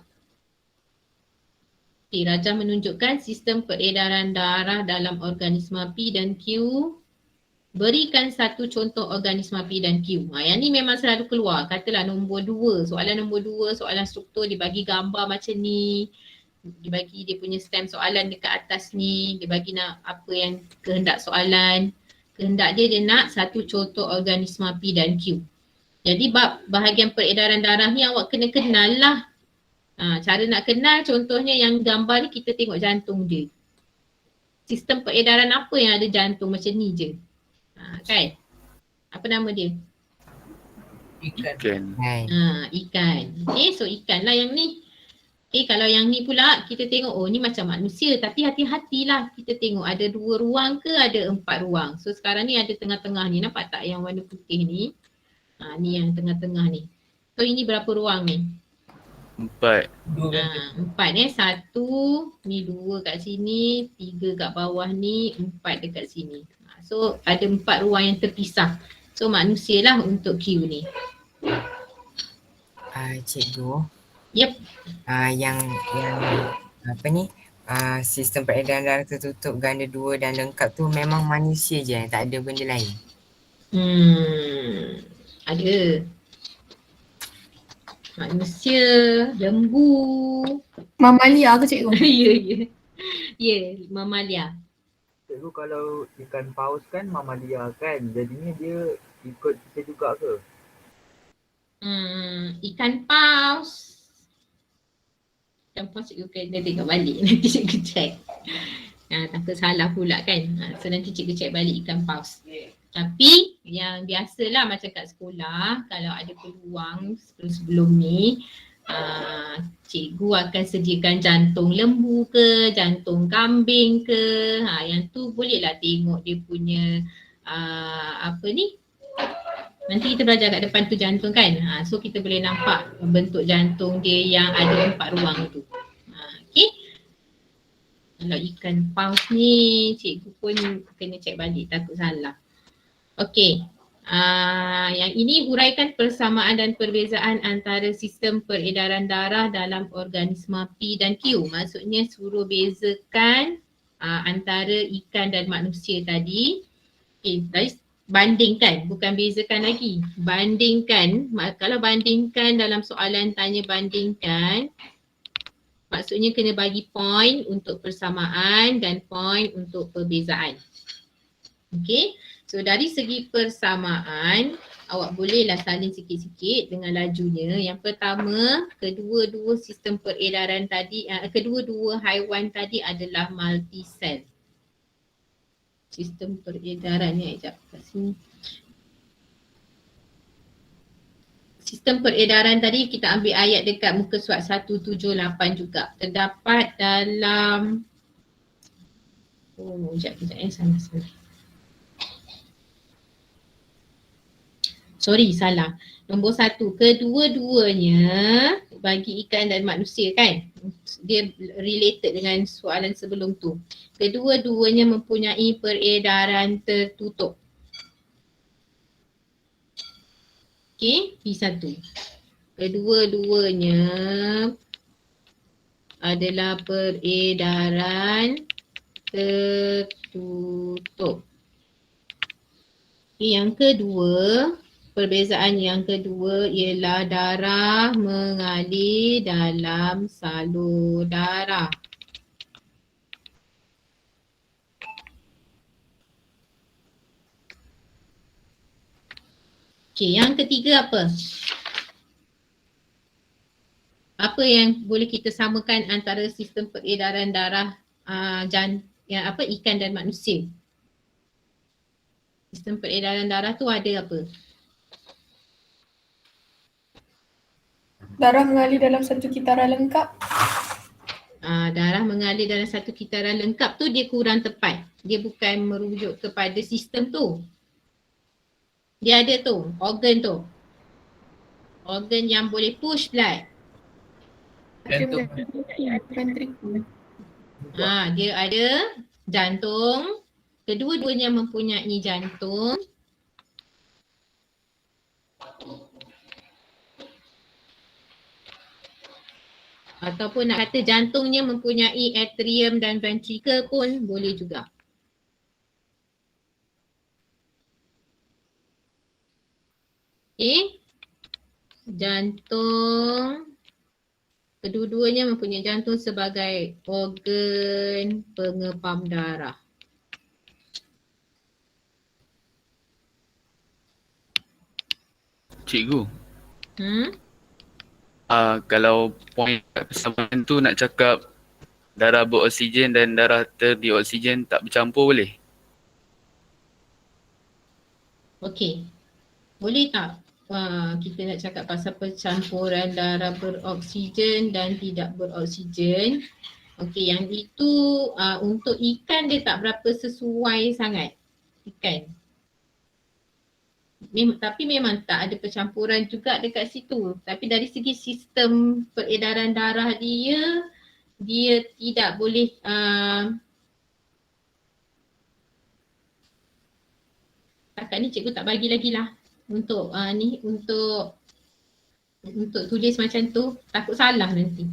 Okay, Rajah menunjukkan sistem peredaran darah dalam organisma P dan Q. Berikan satu contoh organisma P dan Q. Yang ni memang selalu keluar. Katalah nombor 2. Soalan nombor 2, soalan struktur dia bagi gambar macam ni. Dia bagi dia punya stem soalan dekat atas ni. Dia bagi nak apa yang kehendak soalan. Kehendak dia nak satu contoh organisma P dan Q. Jadi bab bahagian peredaran darah ni awak kena kenal lah. Cara nak kenal contohnya yang gambar ni kita tengok jantung dia. Sistem peredaran apa yang ada jantung macam ni je. Kan? Apa nama dia? Ikan. Ikan. Okay, so ikan lah yang ni. Okay, kalau yang ni pula kita tengok, oh ni macam manusia tapi hati-hatilah kita tengok ada 2 ruang ke ada 4 ruang. So sekarang ni ada tengah-tengah ni, nampak tak yang warna putih ni? Ni yang tengah-tengah ni. So ini berapa ruang ni? 4. 4 1, ni 2 kat sini, 3 kat bawah ni, 4 dekat sini. So ada 4 ruang yang terpisah. So manusia lah untuk Q ni. Cikgu. Yep. Yang apa ni? Sistem peredaran darah tertutup ganda 2 dan lengkap tu memang manusia je, tak ada benda lain. Ada. Manusia, lembu. Mamalia ke cikgu? Ya, mamalia. Cikgu, kalau ikan paus kan mamalia kan, jadinya dia ikut kita juga ke? Ikan paus. Ikan paus cikgu kena tengok balik, nanti cikgu check. Takut salah pula kan. So nanti cikgu check balik ikan paus. Tapi yang biasalah macam kat sekolah, kalau ada peluang sebelum ni, cikgu akan sediakan jantung lembu ke, jantung kambing ke. Yang tu bolehlah tengok dia punya apa ni. Nanti kita belajar kat depan tu jantung kan. So kita boleh nampak bentuk jantung dia yang ada 4 ruang tu. Okey. Kalau ikan paus ni cikgu pun kena cek balik, takut salah. Okey. Yang ini huraikan persamaan dan perbezaan antara sistem peredaran darah dalam organisma P dan Q. Maksudnya suruh bezakan antara ikan dan manusia tadi. Tadi bandingkan, bukan bezakan lagi. Bandingkan, kalau bandingkan dalam soalan tanya bandingkan, maksudnya kena bagi point untuk persamaan dan point untuk perbezaan. Okey, so dari segi persamaan, awak bolehlah salin sikit-sikit dengan lajunya. Yang pertama, kedua-dua sistem peredaran tadi, kedua-dua haiwan tadi adalah multi-cell. Sistem peredaran ni, sekejap kat sini. Sistem peredaran tadi kita ambil ayat dekat muka surat 178 juga. Terdapat dalam, sekejap salah. Sorry, salah. Nombor 1, kedua-duanya bagi ikan dan manusia kan. Dia related dengan soalan sebelum tu. Kedua-duanya mempunyai peredaran tertutup. Okey, P1. Kedua-duanya adalah peredaran tertutup. Yang kedua, perbezaan yang kedua ialah darah mengalir dalam salur darah. Okey, yang ketiga apa? Apa yang boleh kita samakan antara sistem peredaran darah ikan dan manusia? Sistem peredaran darah tu ada apa? Darah mengalir dalam satu kitaran lengkap. Darah mengalir dalam satu kitaran lengkap tu dia kurang tepat. Dia bukan merujuk kepada sistem tu. Dia ada tu, organ tu. Organ yang boleh push blood. Jantung. Ventricle. Dia ada jantung. Kedua-duanya mempunyai jantung. Ataupun nak kata jantungnya mempunyai atrium dan ventricle pun boleh juga. Okey. Jantung. Kedua-duanya mempunyai jantung sebagai organ pengepam darah. Cikgu, Hmm? kalau poin persamaan tu nak cakap darah beroksigen dan darah terdioksigen tak bercampur boleh? Okey. Boleh tak kita nak cakap pasal percampuran darah beroksigen dan tidak beroksigen? Okey, yang itu untuk ikan dia tak berapa sesuai sangat. Ikan. Tapi memang tak ada percampuran juga dekat situ. Tapi dari segi sistem peredaran darah dia tidak boleh takat ni cikgu tak bagi lagi lah untuk untuk tulis macam tu, takut salah nanti.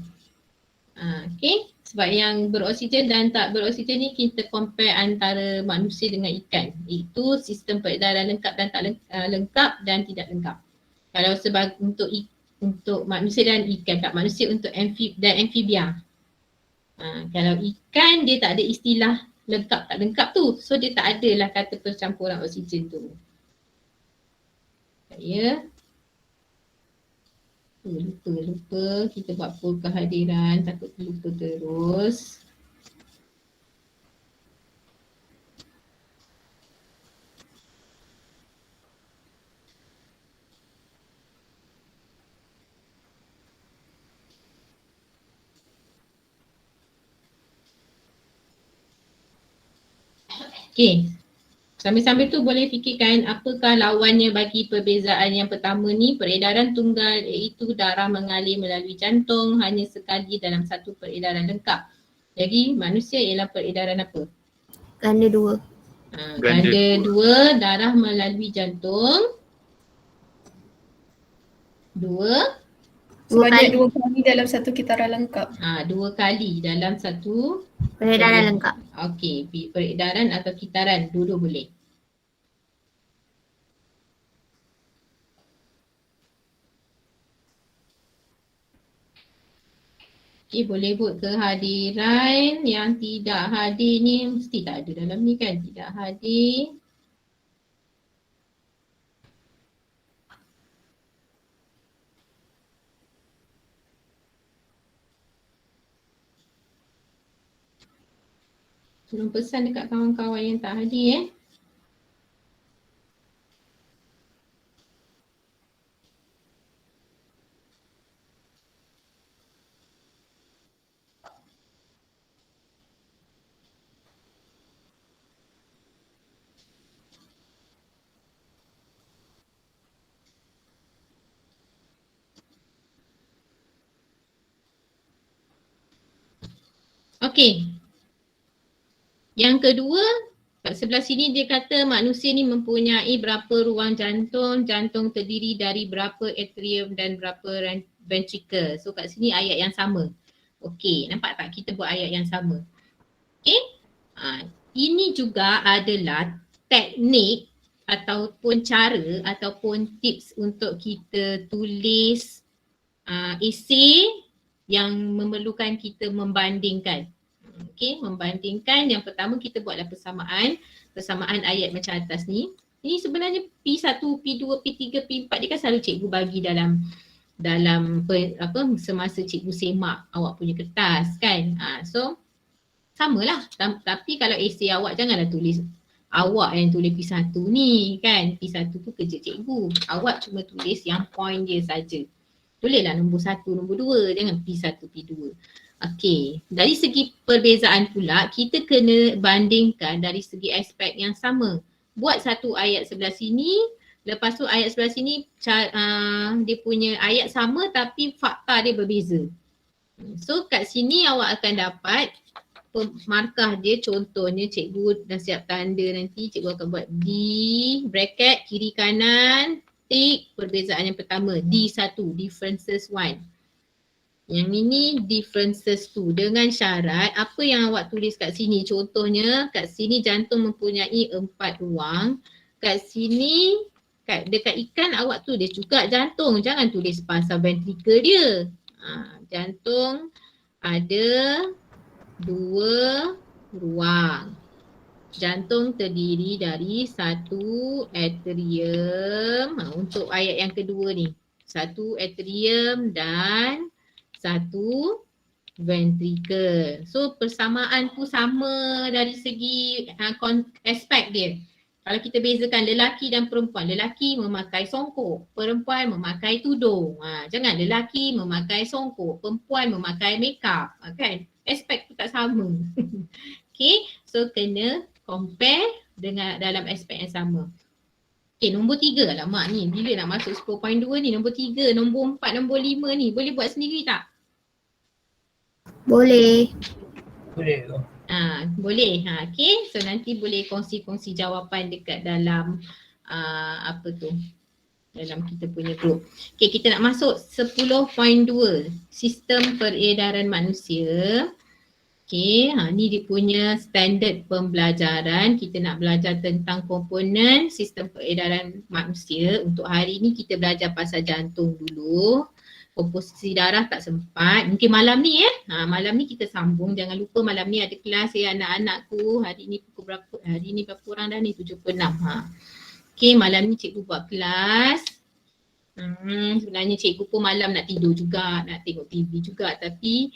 Okay, sebab yang beroksigen dan tak beroksigen ni kita compare antara manusia dengan ikan. Itu sistem peredaran lengkap dan tak lengkap dan tidak lengkap. Kalau untuk manusia dan ikan, tak manusia untuk amfibia. Kalau ikan dia tak ada istilah lengkap tak lengkap tu. So dia tak adalah kata percampuran oksigen tu. Ya. Lupa. Kita buat poll kehadiran, takut lupa terus. Okay. Sambil-sambil tu boleh fikirkan apakah lawannya bagi perbezaan yang pertama ni. Peredaran tunggal iaitu darah mengalir melalui jantung hanya sekali dalam satu peredaran lengkap. Jadi manusia ialah peredaran apa? Ganda 2. Ganda 2 darah melalui jantung. 2 Sebanyak 2 kali dalam satu kitaran lengkap. 2 kali dalam satu Peredaran lengkap. Okey, peredaran atau kitaran, dua-dua boleh. Okey, boleh buat kehadiran yang tidak hadir ni mesti tak ada dalam ni kan? Tidak hadir. Tolong pesan dekat kawan-kawan yang tak hadir Okey. Yang kedua, kat sebelah sini dia kata manusia ni mempunyai berapa ruang jantung. Jantung terdiri dari berapa atrium dan berapa ventricle. So kat sini ayat yang sama. Okey, nampak tak kita buat ayat yang sama. Okey. Ini juga adalah teknik ataupun cara ataupun tips untuk kita tulis esei yang memerlukan kita membandingkan. Okey, membandingkan. Yang pertama kita buatlah persamaan ayat macam atas ni. Ini sebenarnya P1, P2, P3, P4 dia kan selalu cikgu bagi dalam semasa cikgu semak awak punya kertas kan. So samalah. Tapi kalau esei awak janganlah tulis awak yang tulis P1 ni kan. P1 tu kerja cikgu. Awak cuma tulis yang point dia saja. Tulislah nombor 1, nombor 2, jangan P1, P2. Okey, dari segi perbezaan pula kita kena bandingkan dari segi aspek yang sama. Buat satu ayat sebelah sini, lepas tu ayat sebelah sini dia punya ayat sama tapi fakta dia berbeza. So kat sini awak akan dapat markah dia, contohnya cikgu dah siap tanda nanti, cikgu akan buat D bracket kiri kanan tik perbezaan yang pertama D1 differences 1. Yang ini differences 2 dengan syarat apa yang awak tulis kat sini. Contohnya kat sini jantung mempunyai 4 ruang. Kat sini dekat ikan awak tulis juga jantung. Jangan tulis pasal ventricle dia. Jantung ada 2 ruang. Jantung terdiri dari 1 atrium. Untuk ayat yang kedua ni. 1 atrium dan 1 ventricle. So persamaan tu sama dari segi aspek dia. Kalau kita bezakan lelaki dan perempuan, lelaki memakai songkok, perempuan memakai tudung. Jangan lelaki memakai songkok, perempuan memakai makeup. Kan? Aspek tu tak sama. Okay, so kena compare dengan dalam aspek yang sama. Okay, nombor 3. Alamak ni, bila nak masuk 10.2 ni, nombor 3, nombor 4, nombor 5 ni. Boleh buat sendiri tak? Boleh. Boleh tu. Boleh. Okay, so nanti boleh kongsi-kongsi jawapan dekat dalam dalam kita punya group. Okay, kita nak masuk 10.2 sistem peredaran manusia. Okay, ni dia punya standard pembelajaran. Kita nak belajar tentang komponen sistem peredaran manusia. Untuk hari ni kita belajar pasal jantung dulu. Komposisi darah tak sempat. Mungkin malam ni malam ni kita sambung. Jangan lupa malam ni ada kelas anak-anakku. Hari ni pukul berapa? Hari ni berapa orang dah ni? 76. Okay, malam ni cikgu buat kelas. Sebenarnya cikgu pun malam nak tidur juga, nak tengok TV juga. Tapi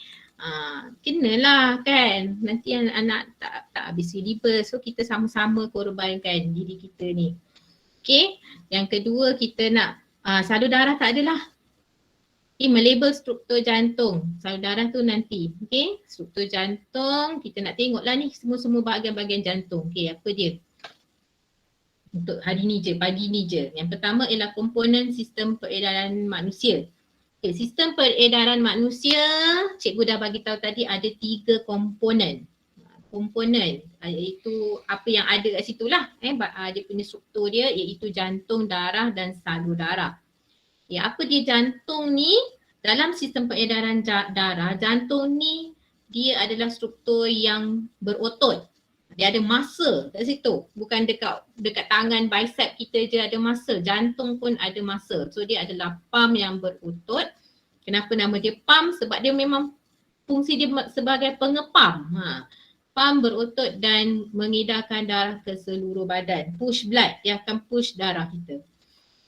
kenalah kan. Nanti anak-anak tak habis syllabus. So kita sama-sama korbankan diri kita ni. Okay, yang kedua kita nak salur darah tak adalah. Okay, melabel struktur jantung. Salur darah tu nanti. Okay, struktur jantung. Kita nak tengoklah ni semua-semua bahagian-bahagian jantung. Okay, apa dia? Untuk hari ni je, pagi ni je. Yang pertama ialah komponen sistem peredaran manusia. Okay, sistem peredaran manusia, cikgu dah bagi tahu tadi ada 3 komponen. Komponen iaitu apa yang ada kat situ lah. Dia punya struktur dia iaitu jantung, darah dan salur darah. Ya, apa dia jantung ni? Dalam sistem peredaran darah, jantung ni dia adalah struktur yang berotot. Dia ada masa kat situ. Bukan dekat tangan bicep kita je ada masa. Jantung pun ada masa. So dia adalah pump yang berotot. Kenapa nama dia pump? Sebab dia memang fungsi dia sebagai pengepam. Pump berotot dan mengedarkan darah ke seluruh badan. Push blood. Dia akan push darah kita.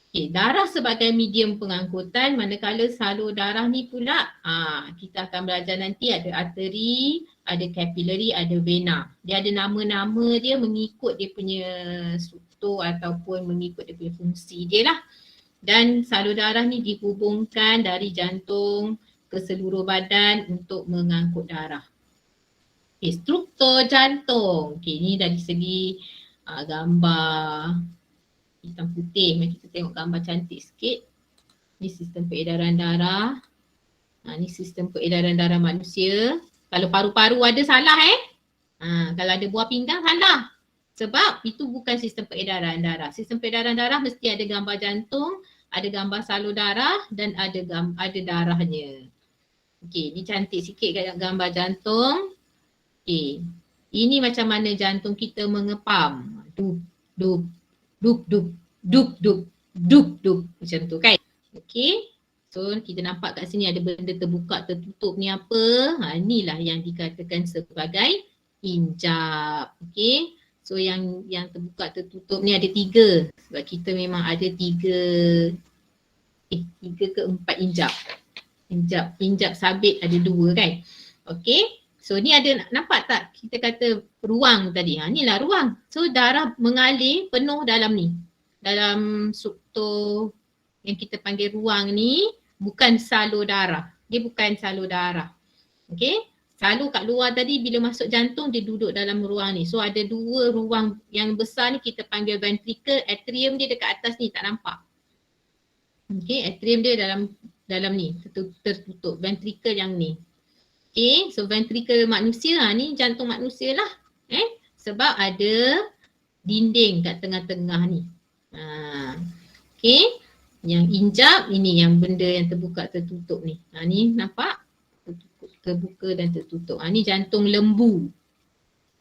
Okay, darah sebagai medium pengangkutan, manakala salur darah ni pula kita akan belajar nanti ada arteri, ada capillary, ada vena. Dia ada nama-nama dia mengikut dia punya struktur ataupun mengikut dia punya fungsi dia lah. Dan salur darah ni dihubungkan dari jantung ke seluruh badan untuk mengangkut darah. Okay, struktur jantung. Okay, ni dari segi gambar hitam putih. Mari kita tengok gambar cantik sikit. Ni sistem peredaran darah. Ni sistem peredaran darah manusia. Kalau paru-paru ada salah kalau ada buah pinggang salah. Sebab itu bukan sistem peredaran darah. Sistem peredaran darah mesti ada gambar jantung, ada gambar salur darah dan ada darahnya. Okey, ni cantik sikit gambar jantung. Okey. Ini macam mana jantung kita mengepam. Dup, dup, dup, dup, dup, dup, dup, dup. Macam tu kan. Okey. So kita nampak kat sini ada benda terbuka tertutup ni apa. Inilah yang dikatakan sebagai injap. Okey. So yang terbuka tertutup ni ada 3. Sebab kita memang ada 3 ke 4 injap. Injap sabit ada 2 kan. Okey. So ni ada, nampak tak kita kata ruang tadi. Inilah ruang. So darah mengalir penuh dalam ni. Dalam struktur yang kita panggil ruang ni bukan salur darah. Dia bukan salur darah. Okey. Salur kat luar tadi bila masuk jantung dia duduk dalam ruang ni. So ada 2 ruang yang besar ni kita panggil ventricle. Atrium dia dekat atas ni tak nampak. Okey, atrium dia dalam ni tertutup. Ventricle yang ni. Okay, so ventricle manusia ni jantung manusia lah. Sebab ada dinding kat tengah-tengah ni. Okay, yang injap ini yang benda yang terbuka tertutup ni. Ni nampak? Terbuka dan tertutup. Ni jantung lembu.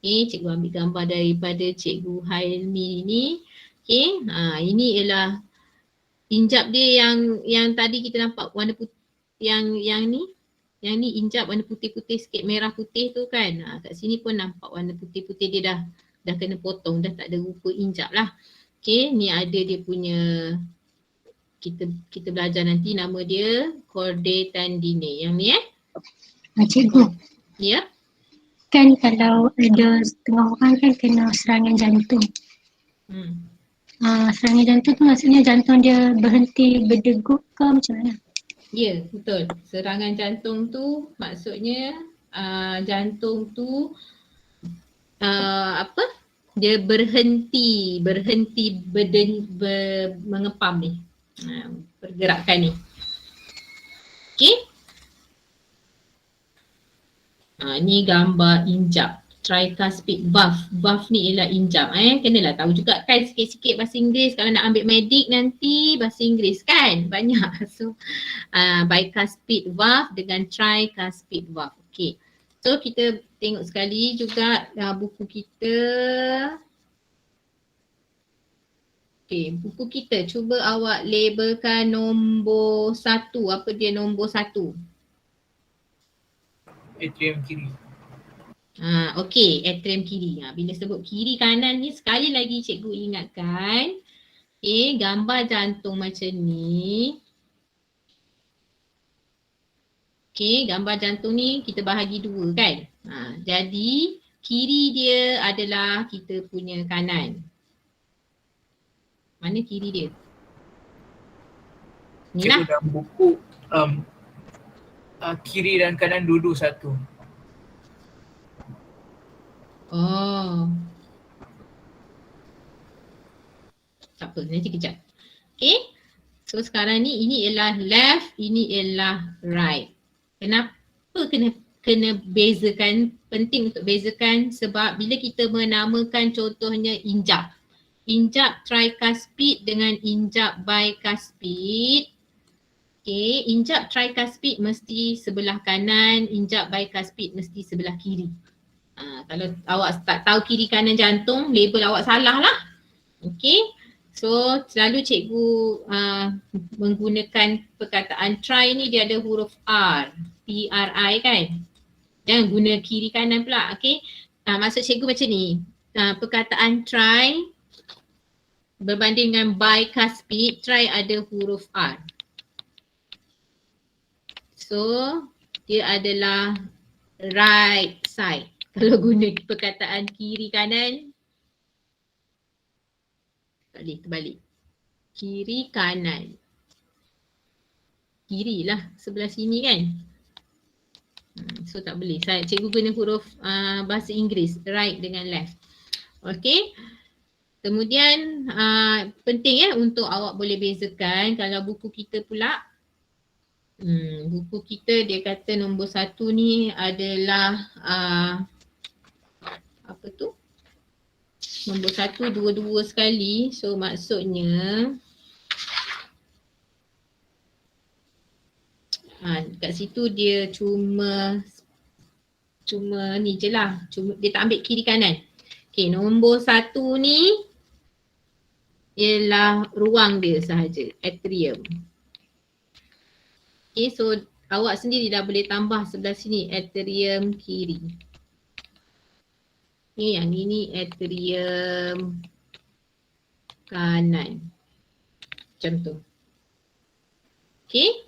Okay, cikgu ambil gambar daripada cikgu Hailmi ni. Okay, ini ialah injap dia yang tadi kita nampak warna putih, yang ni. Yang ni injap warna putih-putih sikit, merah putih tu kan. Kat sini pun nampak warna putih-putih dia dah kena potong, dah tak ada rupa injap lah. Okay, ni ada dia punya, kita belajar nanti nama dia chordae tendineae. Yang ni Cikgu, ya. kan kalau ada setengah orang kan kena serangan jantung. Serangan jantung tu maksudnya jantung dia berhenti berdegup ke macam mana? Ya, betul. Serangan jantung tu maksudnya jantung tu dia berhenti mengepam ni. Pergerakan ni. Okey. Ni gambar injap. Tricuspid valve. Valve ni ialah injap. Kenalah tahu juga kan sikit-sikit bahasa Inggeris. Kalau nak ambil medik nanti bahasa Inggeris kan banyak. So bicuspid valve dengan tricuspid valve. Okay. So kita tengok sekali juga buku kita. Okay, buku kita. Cuba awak labelkan nombor 1. Apa dia nombor 1? Atrium kiri. Okey, atrium kiri. Bila sebut kiri kanan ni sekali lagi cikgu ingatkan. Okay, gambar jantung macam ni. Okay, gambar jantung ni kita bahagi 2 kan. Jadi kiri dia adalah kita punya kanan. Mana kiri dia? Ni lah. Cikgu dalam buku kiri dan kanan dua-dua satu. Oh. Tak apa, nanti kejap. Okay. So sekarang ni ini ialah left, ini ialah right. Kenapa kena bezakan? Penting untuk bezakan sebab bila kita menamakan contohnya injap. Injap tricuspid dengan injap bicuspid. Okay, injap tricuspid mesti sebelah kanan, injap bicuspid mesti sebelah kiri. Kalau awak tak tahu kiri kanan jantung, label awak salah lah. Okay, so selalu cikgu menggunakan perkataan tri ni dia ada huruf R, P-R-I kan. Jangan guna kiri kanan pula, okay. Maksud cikgu macam ni, perkataan tri berbanding dengan bicuspid, tri ada huruf R. So, dia adalah right side. Kalau guna perkataan kiri kanan, terbalik. Kiri kanan. Kiri lah sebelah sini kan. So tak boleh. Cikgu guna huruf bahasa Inggeris, right dengan left. Okay. Kemudian penting untuk awak boleh bezakan kalau buku kita pula. Buku kita dia kata nombor 1 ni adalah apa tu? Nombor 1 dua-dua sekali. So maksudnya kat situ dia cuma ni je lah. Dia tak ambil kiri kanan. Okay, nombor 1 ni ialah ruang dia sahaja, atrium. Okay, so awak sendiri dah boleh tambah sebelah sini atrium kiri. Okay, yang ini atrium kanan. Macam tu. Okay.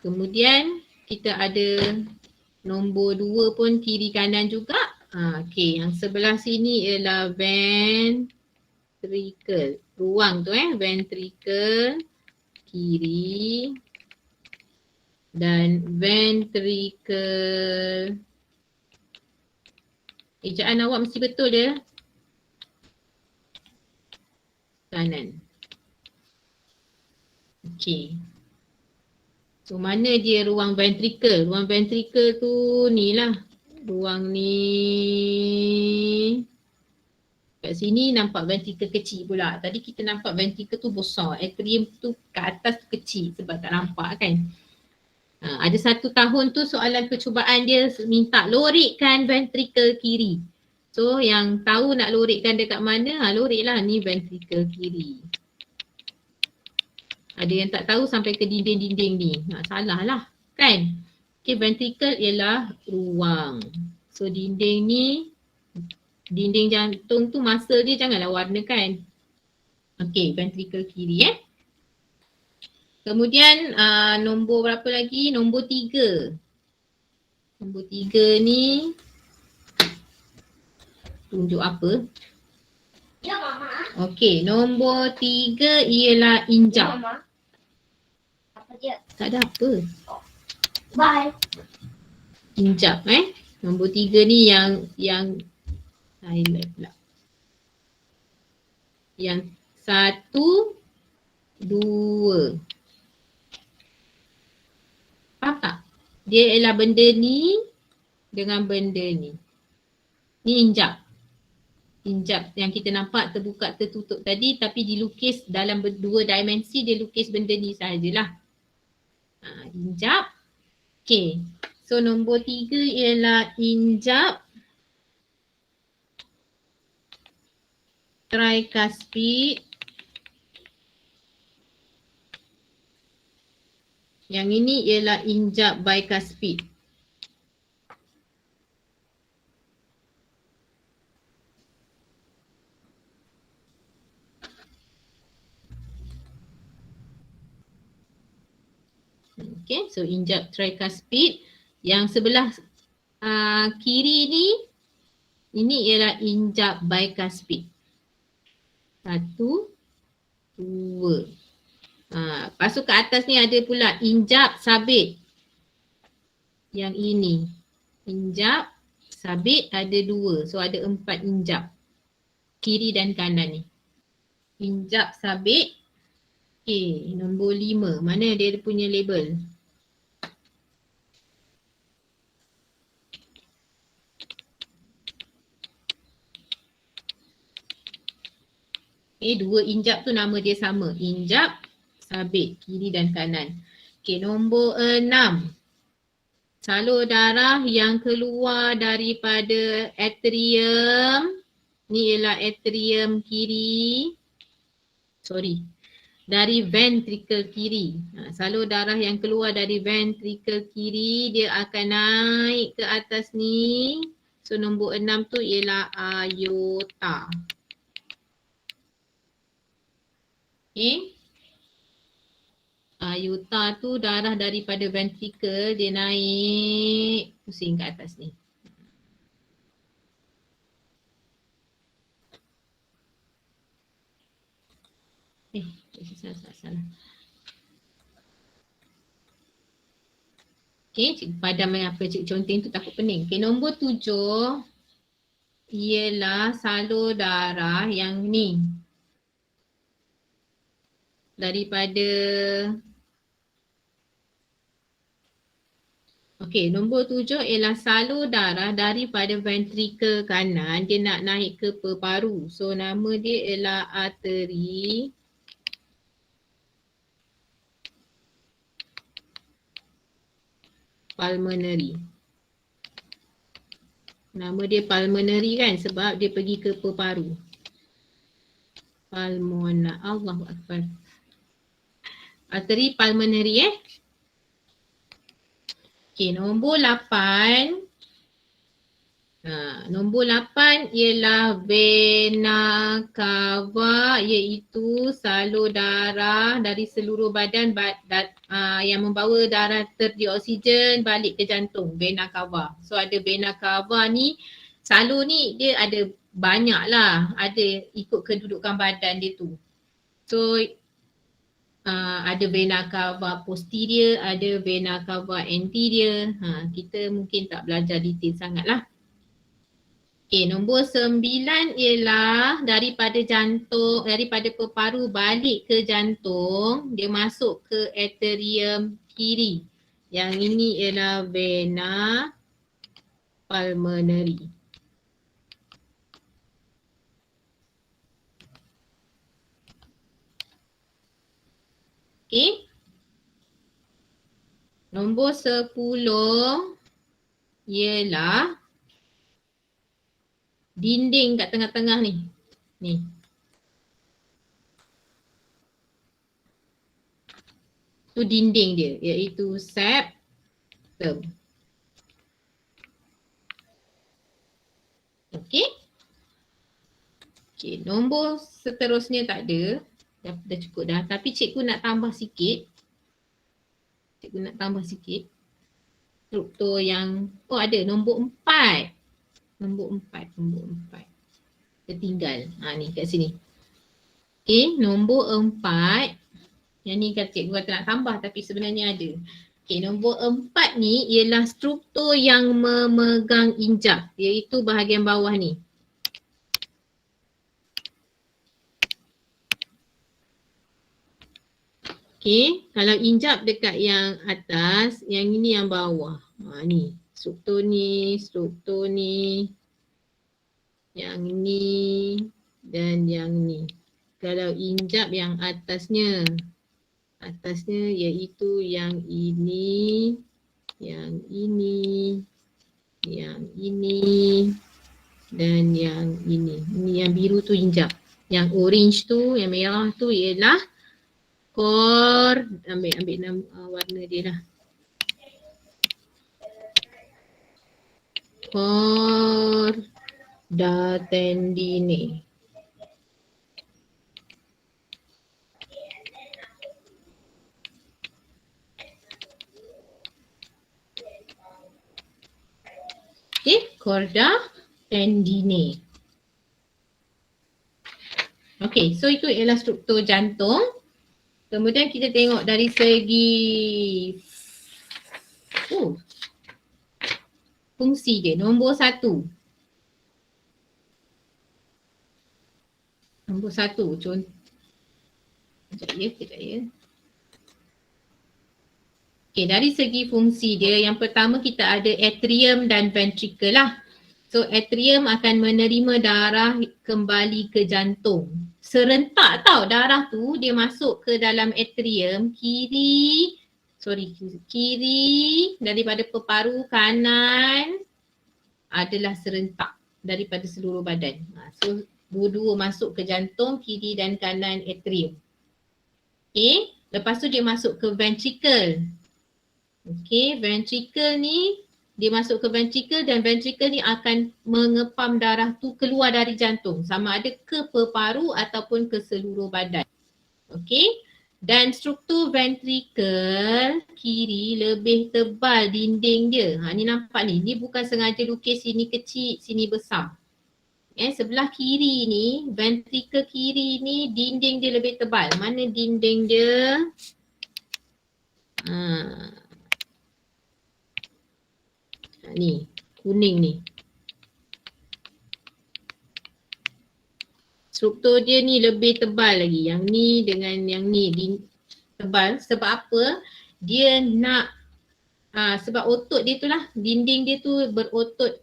Kemudian kita ada nombor 2 pun kiri kanan juga. Okay, yang sebelah sini ialah ventricle. Ruang tu ventricle kiri dan ventricle. Ejaan awak mesti betul dia. Kanan. Okay. So mana dia ruang ventricle? Ruang ventricle tu ni lah. Ruang ni. Kat sini nampak ventricle kecil pula. Tadi kita nampak ventricle tu besar. Atrium tu kat atas tu kecil sebab tak nampak kan. Ada 1 tahun tu soalan percubaan dia minta lorikkan ventricle kiri. So yang tahu nak lorikkan dekat mana, loriklah ni ventricle kiri. Ada yang tak tahu sampai ke dinding-dinding ni. Salah lah kan. Okay, ventricle ialah ruang. So dinding ni, dinding jantung tu masa dia janganlah warna kan. Okay, ventricle kiri Kemudian nombor berapa lagi? Nombor 3. Nombor 3 ni tunjuk apa? Ya, Mama. Okey, nombor 3 ialah injap. Mama. Apa dia? Tak ada apa. Bye. Injap Nombor 3 ni yang highlight pula. Yang 1, 2. Faham tak? Dia ialah benda ni dengan benda ni. Ni injap. Injap yang kita nampak terbuka tertutup tadi tapi dilukis dalam 2 dimensi, dia lukis benda ni sahajalah. Injap. Okay. So nombor 3 ialah injap tricuspid. Yang ini ialah injap bicuspid. Okay, so injap tricuspid. Yang sebelah kiri ni, ini ialah injap bicuspid. 1, 2. Lepas tu ke atas ni ada pula injap sabit. Yang ini. Injap sabit ada 2. So ada 4 injap. Kiri dan kanan ni. Injap sabit. Okay, nombor 5. Mana dia punya label? Okay, dua injap tu nama dia sama. Injap sabit kiri dan kanan. Okay, nombor 6. Salur darah yang keluar daripada atrium. Ni ialah atrium kiri. Dari ventricle kiri. Salur darah yang keluar dari ventricle kiri dia akan naik ke atas ni. So nombor 6 tu ialah aorta. Okay. Aorta tu darah daripada ventricle dia naik pusing ke atas ni. Salah. Okay, cikgu padam apa cikgu conteng tu takut pening. Okay, nombor 7 ialah salur darah yang ni. Daripada nombor 7 ialah salur darah daripada ventricle kanan dia nak naik ke peparu. So nama dia ialah arteri pulmonary. Nama dia pulmonary kan sebab dia pergi ke peparu. Pulmonar. Allahu Akbar. Arteri pulmonary Okay, nombor 8. Nombor 8 ialah vena cava iaitu salur darah dari seluruh badan yang membawa darah terdioksigen balik ke jantung, vena cava. So ada vena cava ni, salur ni dia ada banyak lah, ada ikut kedudukan badan dia tu. So ada vena cava posterior, ada vena cava anterior. Kita mungkin tak belajar detail sangat lah. Okay, nombor 9 ialah daripada jantung, daripada peparu balik ke jantung, dia masuk ke atrium kiri. Yang ini ialah vena pulmonary. Okay. Nombor 10 ialah dinding kat tengah-tengah ni. Ni. Tu dinding dia iaitu septum. Okay. Okay, nombor seterusnya tak ada. Dah cukup dah. Tapi cikgu nak tambah sikit. Struktur yang, ada nombor 4. Nombor 4. Tertinggal. Ni kat sini. Okay, nombor 4. Yang ni kan cikgu kata nak tambah tapi sebenarnya ada. Okay, nombor 4 ni ialah struktur yang memegang injap. Iaitu bahagian bawah ni. Okay, kalau injap dekat yang atas, yang ini yang bawah. Ni, struktur ni, yang ni dan yang ni. Kalau injap yang atasnya iaitu yang ini, yang ini, yang ini dan yang ini. Ini yang biru tu injap. Yang orange tu, yang merah tu ialah ambil nama warna dia lah. Chorda tendine. Okay, chorda tendine. Okay, so itu ialah struktur jantung. Kemudian kita tengok dari segi fungsi dia. Nombor 1. Nombor 1. Kejap ya. Okay, dari segi fungsi dia, yang pertama kita ada atrium dan ventricle lah. So atrium akan menerima darah kembali ke jantung. Serentak tau darah tu dia masuk ke dalam atrium kiri daripada peparu, kanan adalah serentak daripada seluruh badan. So dua-dua masuk ke jantung, kiri dan kanan atrium. Okay, lepas tu dia masuk ke ventricle. Okay, ventricle ni dia masuk ke ventricle dan ventricle ni akan mengepam darah tu keluar dari jantung, sama ada ke peparu ataupun ke seluruh badan. Okay, dan struktur ventricle kiri lebih tebal dinding dia. Ni nampak ni bukan sengaja lukis, sini kecil, sini besar. Sebelah kiri ni, ventricle kiri ni dinding dia lebih tebal. Mana dinding dia? Ni, kuning ni. Struktur dia ni lebih tebal lagi. Yang ni dengan yang ni tebal. Sebab apa? Dia nak, sebab otot dia tu lah, dinding dia tu berotot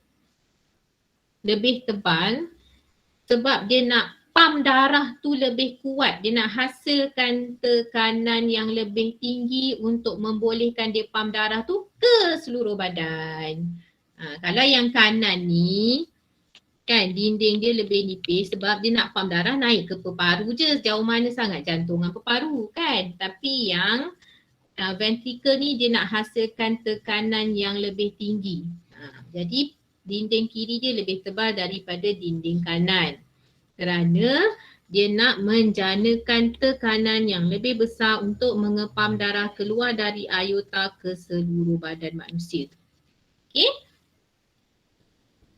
lebih tebal. Sebab dia nak pam darah tu lebih kuat. Dia nak hasilkan tekanan yang lebih tinggi untuk membolehkan dia pam darah tu ke seluruh badan. Kalau yang kanan ni kan dinding dia lebih nipis sebab dia nak pam darah naik ke peparu je. Sejauh mana sangat jantung dengan peparu kan. Tapi yang ventricle ni dia nak hasilkan tekanan yang lebih tinggi. Jadi dinding kiri dia lebih tebal daripada dinding kanan. Kerana dia nak menjanakan tekanan yang lebih besar untuk mengepam darah keluar dari aorta ke seluruh badan manusia. Okey.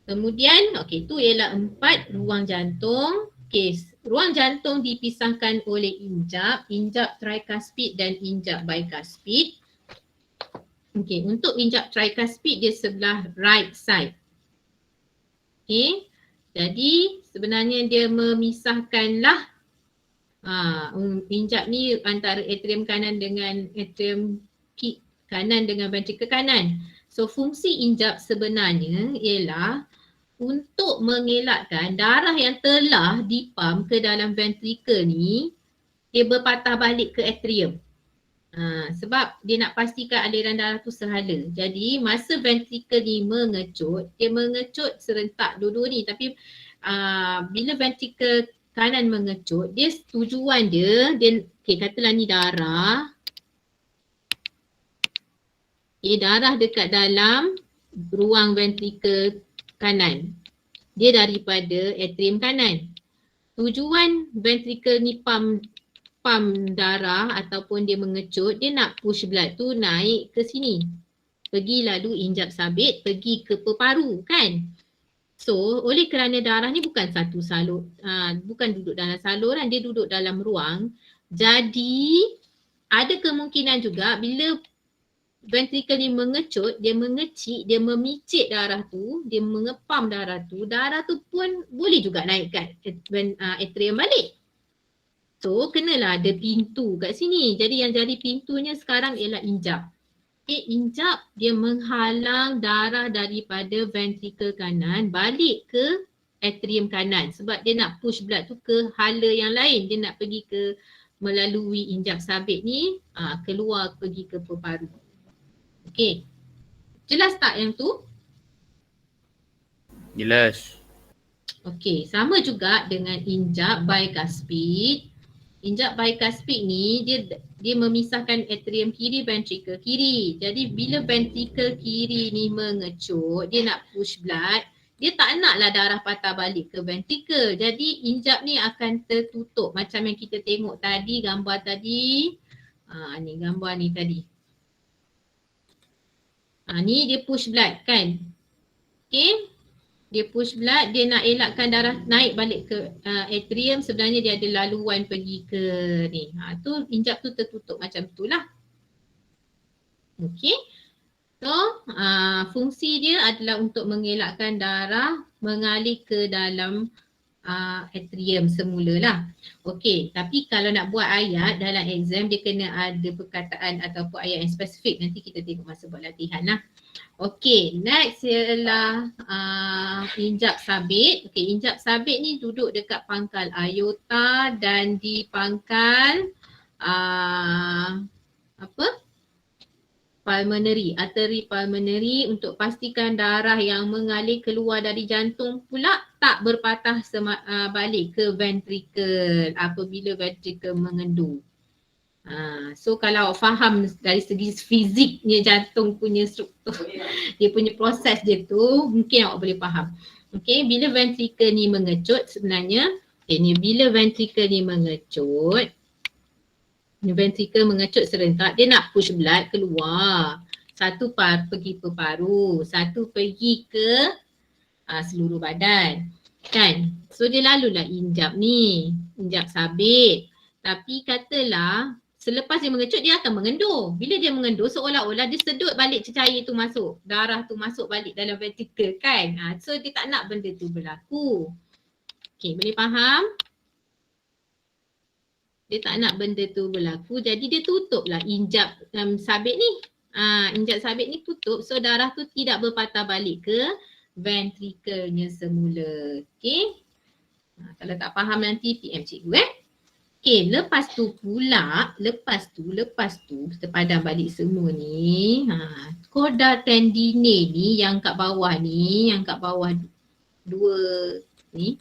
Kemudian, itu ialah 4 ruang jantung. Okey, ruang jantung dipisahkan oleh injap tricuspid dan injap bicuspid. Okey, untuk injap tricuspid dia sebelah right side. Okey. Jadi sebenarnya dia memisahkanlah injap ni antara atrium kanan dengan atrium kanan dengan ventricle kanan. So fungsi injap sebenarnya ialah untuk mengelakkan darah yang telah dipam ke dalam ventricle ni dia berpatah balik ke atrium. Sebab dia nak pastikan aliran darah tu sehala. Jadi masa ventricle ni mengecut, dia mengecut serentak dua-dua ni. Tapi bila ventricle kanan mengecut, dia tujuan dia katalah ni darah. Darah dekat dalam ruang ventricle kanan. Dia daripada atrium kanan. Tujuan ventricle ni pam darah ataupun dia mengecut, dia nak push blood tu naik ke sini. Pergi lalu injap sabit, pergi ke peparu kan. So oleh kerana darah ni bukan satu salur, bukan duduk dalam saluran, dia duduk dalam ruang. Jadi ada kemungkinan juga bila ventricle ni mengecut, dia mengecik, dia memicit darah tu, dia mengepam darah tu pun boleh juga naikkan atrium balik. So kenalah ada pintu kat sini. Jadi yang jadi pintunya sekarang ialah injap. Injap dia menghalang darah daripada ventricle kanan balik ke atrium kanan. Sebab dia nak push blood tu ke hala yang lain. Dia nak pergi ke melalui injap sabit ni keluar pergi ke peparu. Okey. Jelas tak yang tu? Jelas. Okey, sama juga dengan injap bicuspid. Injap bicuspid ni dia memisahkan atrium kiri, ventricle kiri. Jadi bila ventricle kiri ni mengecut, dia nak push blood, dia tak naklah darah patah balik ke ventricle. Jadi injap ni akan tertutup macam yang kita tengok tadi, gambar tadi. Ni gambar ni tadi. Ni dia push blood kan. Okey. Dia push blood, dia nak elakkan darah naik balik ke atrium, sebenarnya dia ada laluan pergi ke ni. Tu injap tu tertutup macam tu lah. Okey. So fungsi dia adalah untuk mengelakkan darah mengalir ke dalam atrium semula lah. Okey, tapi kalau nak buat ayat dalam exam dia kena ada perkataan ataupun ayat yang spesifik. Nanti kita tengok masa buat latihan lah. Okey, next ialah injap sabit. Okey, injap sabit ni duduk dekat pangkal aorta dan di pangkal pulmonary, arteri pulmonary, untuk pastikan darah yang mengalir keluar dari jantung pula tak berpatah balik ke ventricle apabila ventricle mengendur. So kalau faham dari segi fiziknya jantung punya struktur, dia punya proses dia tu, mungkin awak boleh faham. Okay, bila ventricle ni mengecut sebenarnya, bila ventricle ni mengecut, ventricle mengecut serentak, dia nak push blood keluar. Satu pergi ke paru, satu pergi ke seluruh badan. Kan? So dia lalulah injap ni, injap sabit. Tapi katalah selepas dia mengecut dia akan mengendur. Bila dia mengendur seolah-olah dia sedut balik cecair tu masuk. Darah tu masuk balik dalam ventricle kan. So dia tak nak benda tu berlaku. Okay, boleh faham? Dia tak nak benda tu berlaku, jadi dia tutuplah injap sabit ni. Injap sabit ni tutup, so darah tu tidak berpatah balik ke ventricle-nya semula. Okay. Kalau tak faham nanti PM cikgu Okay, lepas tu pula, lepas tu kita padam balik semua ni. Chorda tendinae ni yang kat bawah ni, yang kat bawah dua ni.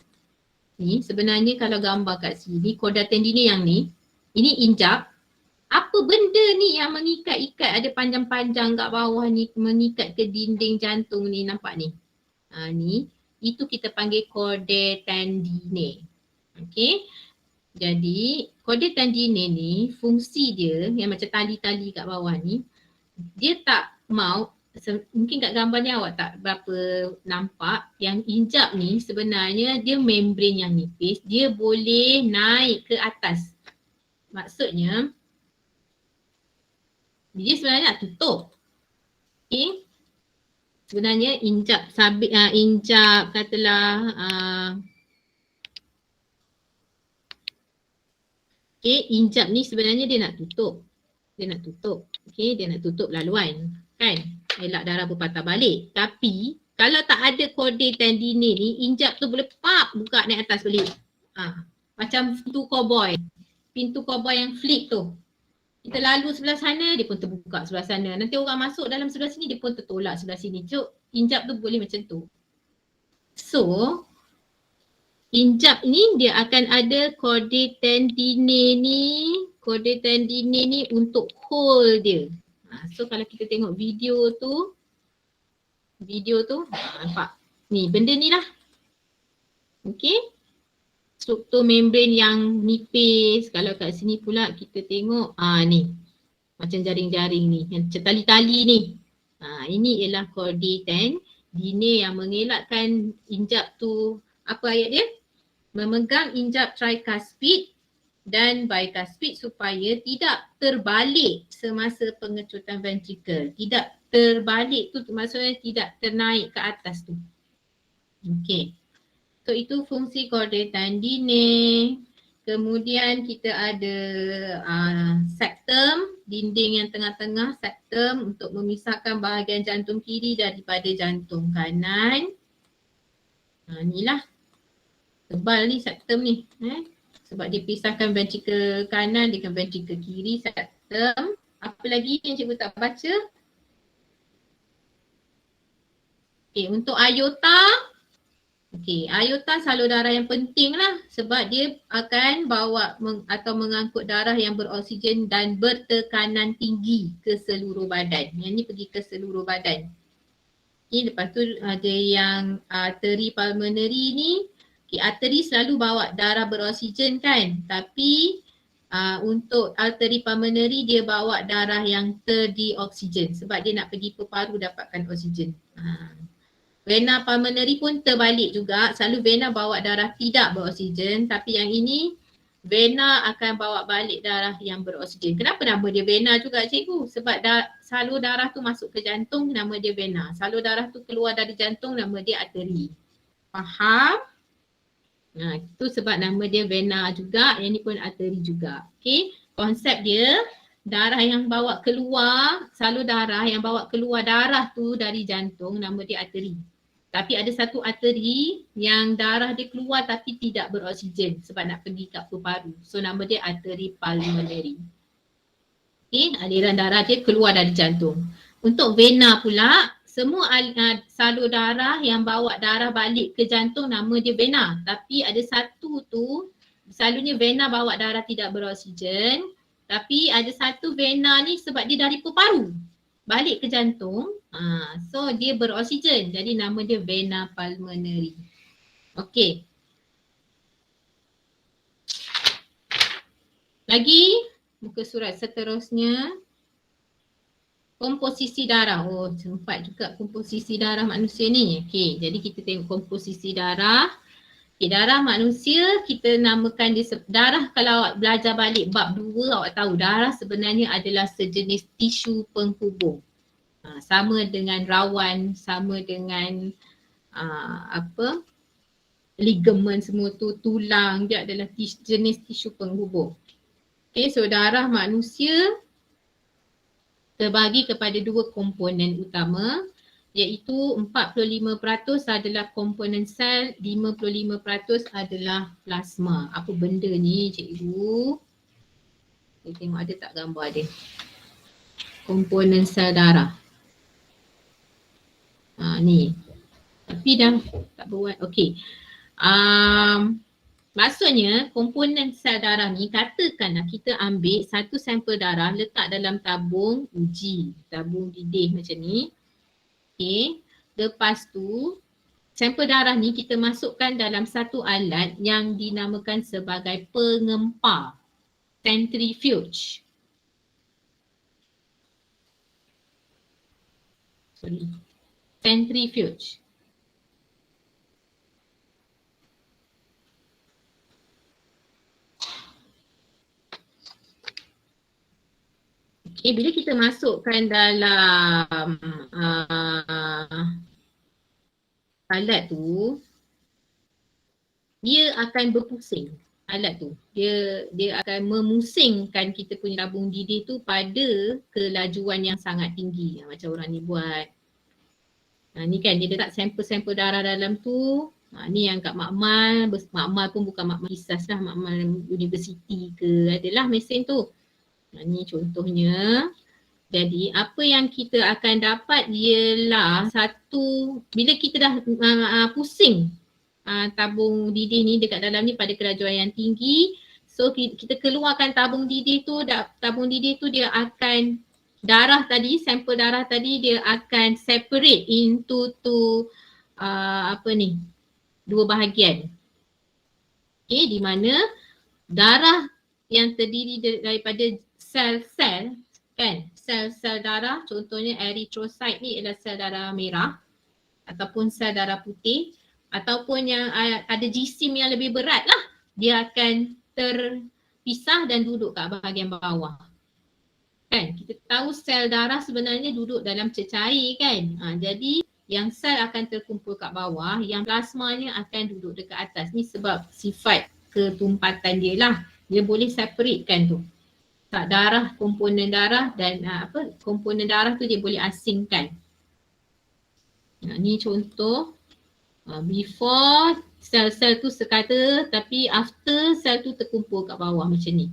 Ni sebenarnya kalau gambar kat sini, chorda tendinae yang ni, ini injap. Apa benda ni yang mengikat-ikat ada panjang-panjang kat bawah ni, mengikat ke dinding jantung ni, nampak ni? Ni, itu kita panggil chorda tendinae. Okay. Jadi chorda tendinae ni fungsi dia yang macam tali-tali kat bawah ni, dia tak mau, mungkin kat gambar ni awak tak berapa nampak, yang injap ni sebenarnya dia membran yang nipis, dia boleh naik ke atas. Maksudnya dia sebenarnya nak tutup. Okay. Sebenarnya injap sabit, injap katalah injap ni sebenarnya dia nak tutup. Dia nak tutup. Okay, dia nak tutup laluan. Kan? Elak darah berpatah balik. Tapi kalau tak ada chorda tendinae ni, injap tu boleh buka naik atas balik. Macam pintu cowboy. Pintu cowboy yang flip tu. Kita lalu sebelah sana, dia pun terbuka sebelah sana. Nanti orang masuk dalam sebelah sini, dia pun tertolak sebelah sini. Cuk, injap tu boleh macam tu. So, injap ni dia akan ada chorda tendinae ni. Chorda tendinae ni untuk hold dia. So kalau kita tengok video tu nampak ni benda ni lah. Okay, struktur membran yang nipis. Kalau kat sini pula kita tengok ni macam jaring-jaring ni, yang tali-tali ni. Ini ialah chorda tendinae yang mengelakkan injap tu, apa ayat dia? Memegang injap tricuspid dan bicuspid supaya tidak terbalik semasa pengecutan ventricle. Tidak terbalik tu maksudnya tidak ternaik ke atas tu. Okay. So itu fungsi chorda tendinae. Kemudian kita ada septum, dinding yang tengah-tengah septum untuk memisahkan bahagian jantung kiri daripada jantung kanan. Inilah. Tebal ni septum ni. Sebab dia pisahkan ventricle kanan dengan ventricle kiri, septum. Apa lagi yang cikgu tak baca? Okay, untuk aorta. Okay, aorta salur darah yang penting lah sebab dia akan bawa atau mengangkut darah yang beroksigen dan bertekanan tinggi ke seluruh badan. Yang ni pergi ke seluruh badan. Okay, lepas tu ada yang arteri pulmonary ni. Okay, arteri selalu bawa darah beroksigen kan, tapi untuk arteri pulmonary dia bawa darah yang terdioksigen sebab dia nak pergi ke paru dapatkan oksigen. Vena pulmonary pun terbalik juga, selalu vena bawa darah tidak beroksigen, tapi yang ini vena akan bawa balik darah yang beroksigen. Kenapa nama dia vena juga cikgu? Sebab salur darah tu masuk ke jantung, nama dia vena. Salur darah tu keluar dari jantung, nama dia arteri. Faham? Itu sebab nama dia vena juga, yang ni pun arteri juga. Okay, konsep dia darah yang bawa keluar, salur darah yang bawa keluar darah tu dari jantung, nama dia arteri. Tapi ada satu arteri yang darah dia keluar tapi tidak beroksigen sebab nak pergi kat paru-paru. So nama dia arteri pulmonary. Okay, aliran darah dia keluar dari jantung. Untuk vena pula, semua salur darah yang bawa darah balik ke jantung nama dia vena. Tapi ada satu tu, selalunya vena bawa darah tidak beroksigen. Tapi ada satu vena ni sebab dia dari paru balik ke jantung. So dia beroksigen. Jadi nama dia vena pulmonary. Okey. Lagi, muka surat seterusnya. Komposisi darah. Oh, sempat juga komposisi darah manusia ni. Okey, jadi kita tengok komposisi darah. Okay, darah manusia kita namakan dia darah. Kalau awak belajar balik bab 2 awak tahu darah sebenarnya adalah sejenis tisu penghubung. Sama dengan rawan, sama dengan ligamen semua tu, tulang dia adalah jenis tisu penghubung. Okay, so darah manusia terbagi kepada 2 komponen utama, iaitu 45% adalah komponen sel, 55% adalah plasma. Apa benda ni cikgu? Kita tengok ada tak gambar dia. Komponen sel darah. Ni. Tapi dah tak buat. Okey. Maksudnya komponen sel darah ni, katakanlah kita ambil satu sampel darah letak dalam tabung uji, tabung didih macam ni. Okay. Lepas tu sampel darah ni kita masukkan dalam satu alat yang dinamakan sebagai pengempar, centrifuge. Centrifuge. Okay, bila kita masukkan dalam alat tu, dia akan berpusing alat tu. Dia akan memusingkan kita punya tabung didih tu pada kelajuan yang sangat tinggi. Macam orang ni buat. Ni kan dia letak sampel-sampel darah dalam tu. Ni yang kat makmal. Makmal pun bukan makmal kisas lah, makmal universiti ke, adalah mesin tu. Ni contohnya. Jadi apa yang kita akan dapat ialah satu, bila kita dah pusing tabung didih ni dekat dalam ni pada kelajuan yang tinggi, so kita keluarkan tabung didih tu, dia akan, darah tadi, sampel darah tadi dia akan separate into dua bahagian. Okay, di mana darah yang terdiri daripada sel-sel, kan, sel-sel darah, contohnya erythrocyte ni adalah sel darah merah ataupun sel darah putih, ataupun yang ada jisim yang lebih berat lah, dia akan terpisah dan duduk kat bahagian bawah. Kan, kita tahu sel darah sebenarnya duduk dalam cecair kan. Jadi yang sel akan terkumpul kat bawah, yang plasmanya akan duduk dekat atas. Ni sebab sifat ketumpatan dia lah. Dia boleh separatekan tu. Tak darah, komponen darah dan komponen darah tu dia boleh asingkan. Ni contoh before sel-sel tu sekata, tapi after sel tu terkumpul kat bawah macam ni.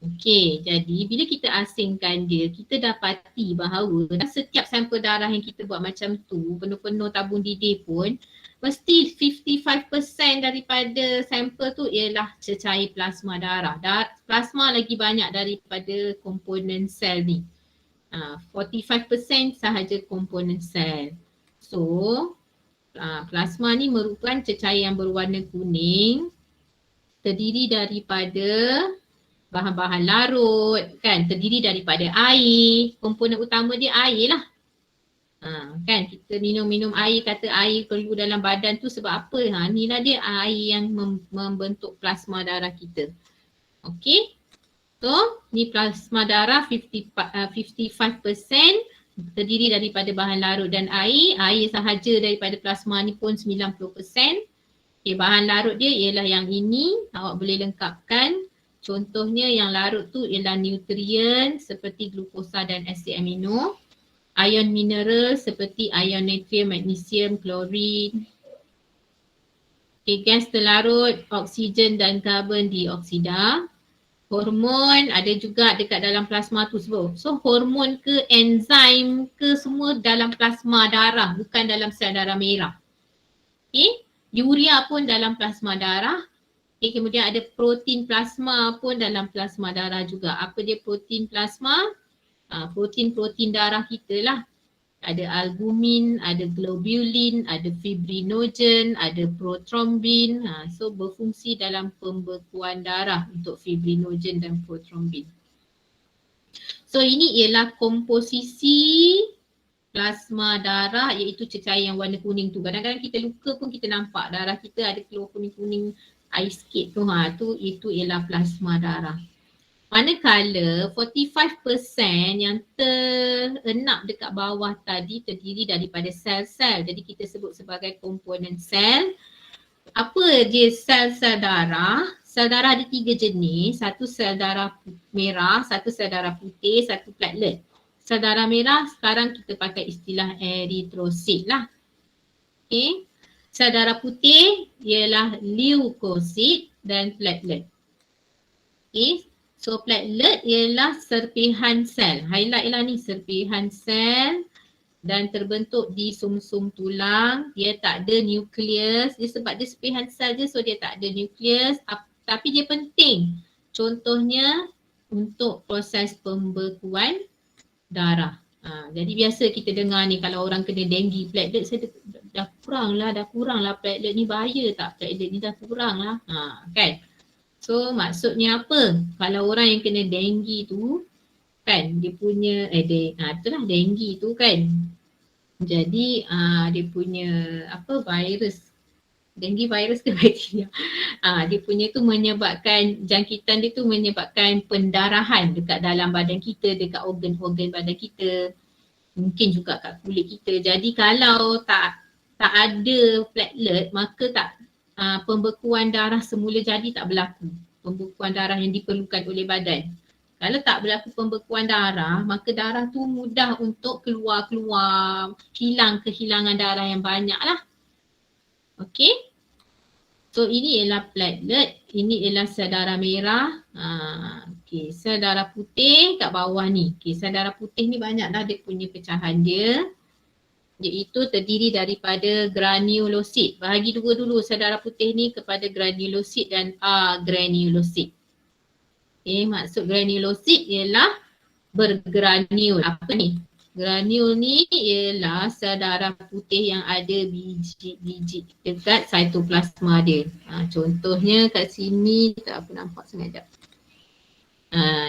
Okey, jadi bila kita asingkan dia, kita dapati bahawa setiap sampel darah yang kita buat macam tu, penuh-penuh tabung didih pun, mesti 55% daripada sampel tu ialah cecair plasma darah. Plasma lagi banyak daripada komponen sel ni. 45% sahaja komponen sel. So, plasma ni merupakan cecair yang berwarna kuning, terdiri daripada bahan-bahan larut, kan, terdiri daripada air. Komponen utama dia air lah. Kan kita minum air, kata air perlu dalam badan tu sebab apa? Inilah dia air yang membentuk plasma darah kita. Okey. So, ni plasma darah 55% terdiri daripada bahan larut dan air. Air sahaja daripada plasma ni pun 90%. Okay, bahan larut dia ialah yang ini, awak boleh lengkapkan. Contohnya yang larut tu ialah nutrien seperti glukosa dan asid amino. Ion mineral seperti ion natrium, magnesium, klorin. Okay, gas terlarut, oksigen dan karbon dioksida. Hormon ada juga dekat dalam plasma tu semua. So hormon ke enzim ke semua dalam plasma darah, bukan dalam sel darah merah. Okay, urea pun dalam plasma darah. Okay, kemudian ada protein plasma pun dalam plasma darah juga. Apa dia protein plasma? Protein-protein darah kita lah. Ada albumin, ada globulin, ada fibrinogen, ada prothrombin. So berfungsi dalam pembekuan darah untuk fibrinogen dan prothrombin. So ini ialah komposisi plasma darah, iaitu cecair yang warna kuning tu. Kadang-kadang kita luka pun kita nampak darah kita ada keluar kuning-kuning air sikit tu. Itu ialah plasma darah. Manakala 45% yang terenap dekat bawah tadi terdiri daripada sel-sel. Jadi kita sebut sebagai komponen sel. Apa dia sel-sel darah? Sel darah ada 3 jenis. Satu sel darah merah, satu sel darah putih, satu platelet. Sel darah merah sekarang kita pakai istilah eritrosit lah. Okay. Sel darah putih ialah leukosit dan platelet. Okay. So platelet ialah serpihan sel. Highlight lah ni, serpihan sel dan terbentuk di sumsum tulang. Dia tak ada nukleus. Dia sebab dia serpihan sel je, so dia tak ada nukleus. Tapi dia penting. Contohnya untuk proses pembekuan darah. Jadi biasa kita dengar ni kalau orang kena denggi, platelet saya dah kurang lah platelet ni, bahaya tak platelet ni dah kurang lah. Kan? So maksudnya apa? Kalau orang yang kena denggi tu kan dia punya itulah denggi tu kan. Jadi dia punya virus. Denggi virus ke bakteria. Dia punya tu menyebabkan jangkitan dia tu menyebabkan pendarahan dekat dalam badan kita, dekat organ-organ badan kita. Mungkin juga kat kulit kita. Jadi kalau tak ada platelet maka pembekuan darah semula jadi tak berlaku. Pembekuan darah yang diperlukan oleh badan. Kalau tak berlaku pembekuan darah, maka darah tu mudah untuk keluar, kehilangan darah yang banyak lah. Okay. So ini ialah platelet, ini ialah sel darah merah. Okay, sel darah putih kat bawah ni. Okay, sel darah putih ni banyak dah dia punya pecahan dia. Iaitu terdiri daripada granulosit. Bahagi dua dulu sel darah putih ni kepada granulosit dan agranulosit. Okay, maksud granulosit ialah bergranul. Apa ni? Granul ni ialah sel darah putih yang ada biji-biji dekat cytoplasma dia. Contohnya kat sini tak apa nampak sengaja.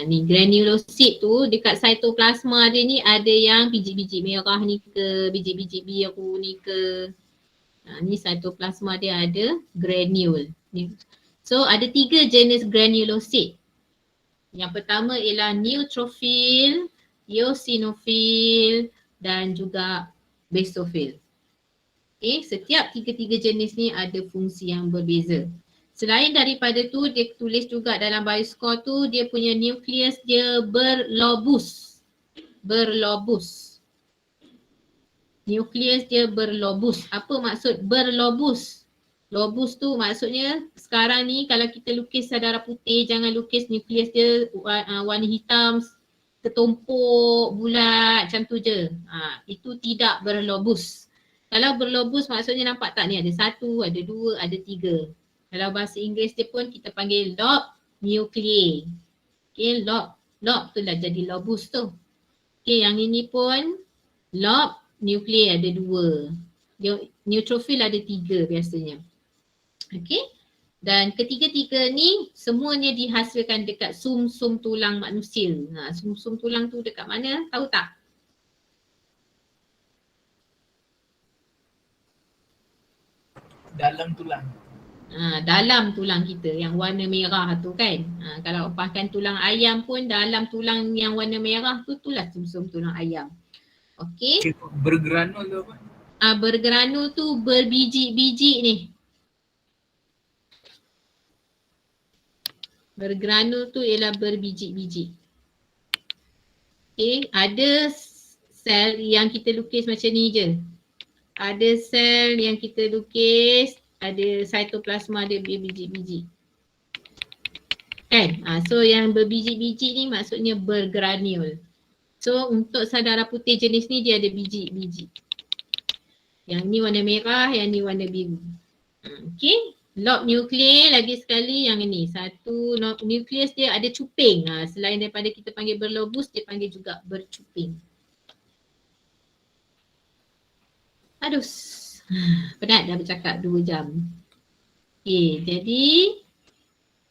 Ni granulosit tu dekat cytoplasma dia ni ada yang biji-biji merah ni ke, biji-biji biru ni ke. Ni cytoplasma dia ada granule. So ada 3 jenis granulosit. Yang pertama ialah neutrophil, eosinofil dan juga basofil. Okay, setiap 3 jenis ni ada fungsi yang berbeza. Selain daripada tu, dia tulis juga dalam bioscore tu, dia punya nukleus dia berlobus. Nukleus dia berlobus. Apa maksud berlobus? Lobus tu maksudnya sekarang ni kalau kita lukis sel darah putih, jangan lukis nukleus dia warna hitam, ketumpuk, bulat macam tu je. Itu tidak berlobus. Kalau berlobus maksudnya nampak tak ni ada 1, ada 2, ada 3. Kalau bahasa Inggeris dia pun kita panggil lobe nuclei. Okay, lobe tu lah jadi lobus tu. Okay, yang ini pun lobe nuclei ada 2. Neutrophil ada 3 biasanya. Okay, dan ketiga-tiga ni semuanya dihasilkan dekat sumsum tulang manusia. Sumsum tulang tu dekat mana? Tahu tak? Dalam tulang. Dalam tulang kita yang warna merah tu kan. Kalau upahkan tulang ayam pun dalam tulang yang warna merah tu itulah sumsum tulang ayam. Okey. Bergranul tu apa? Bergranul tu berbiji-biji ni. Bergranul tu ialah berbiji-biji. Okay, ada sel yang kita lukis macam ni je. Ada sel yang kita lukis, ada cytoplasma dia berbiji-biji. Kan? So yang berbiji-biji ni maksudnya bergranul. So untuk sel darah putih jenis ni dia ada biji-biji. Yang ni warna merah, yang ni warna biru. Okay. Lob nukleus lagi sekali yang ini. Satu nukleus dia ada cuping. Selain daripada kita panggil berlobus, dia panggil juga bercuping. Aduh, penat dah bercakap 2 jam. Okay, jadi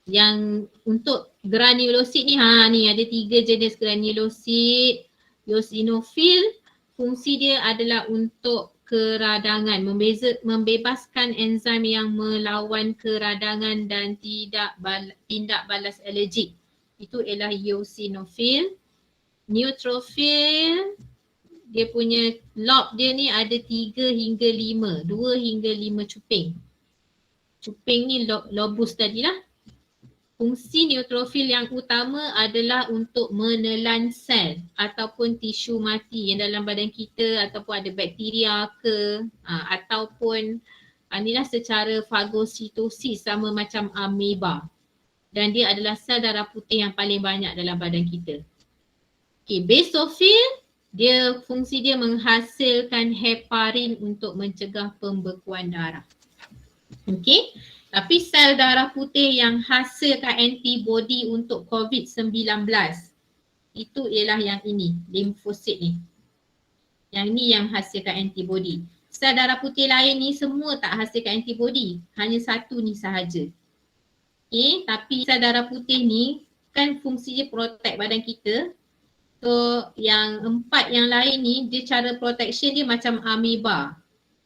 yang untuk granulosit ni, ni ada 3 jenis granulosit. Eosinofil, fungsi dia adalah untuk keradangan, membebaskan enzim yang melawan keradangan dan tindak balas alergik. Itu ialah eosinofil. Neutrophil, dia punya lob dia ni ada 3 hingga 5, 2 hingga 5 cuping. Cuping ni lobus tadi lah. Fungsi neutrofil yang utama adalah untuk menelan sel ataupun tisu mati yang dalam badan kita, ataupun ada bakteria ke, ataupun inilah secara fagositosis sama macam ameba. Dan dia adalah sel darah putih yang paling banyak dalam badan kita. Okay, basofil, dia fungsi dia menghasilkan heparin untuk mencegah pembekuan darah. Okay. Tapi sel darah putih yang hasilkan antibody untuk COVID-19 itu ialah yang ini, limfosit ni. Yang ni yang hasilkan antibody. Sel darah putih lain ni semua tak hasilkan antibody, hanya satu ni sahaja. Okay, tapi sel darah putih ni kan fungsi dia protect badan kita. So yang 4 yang lain ni dia cara protection dia macam ameba,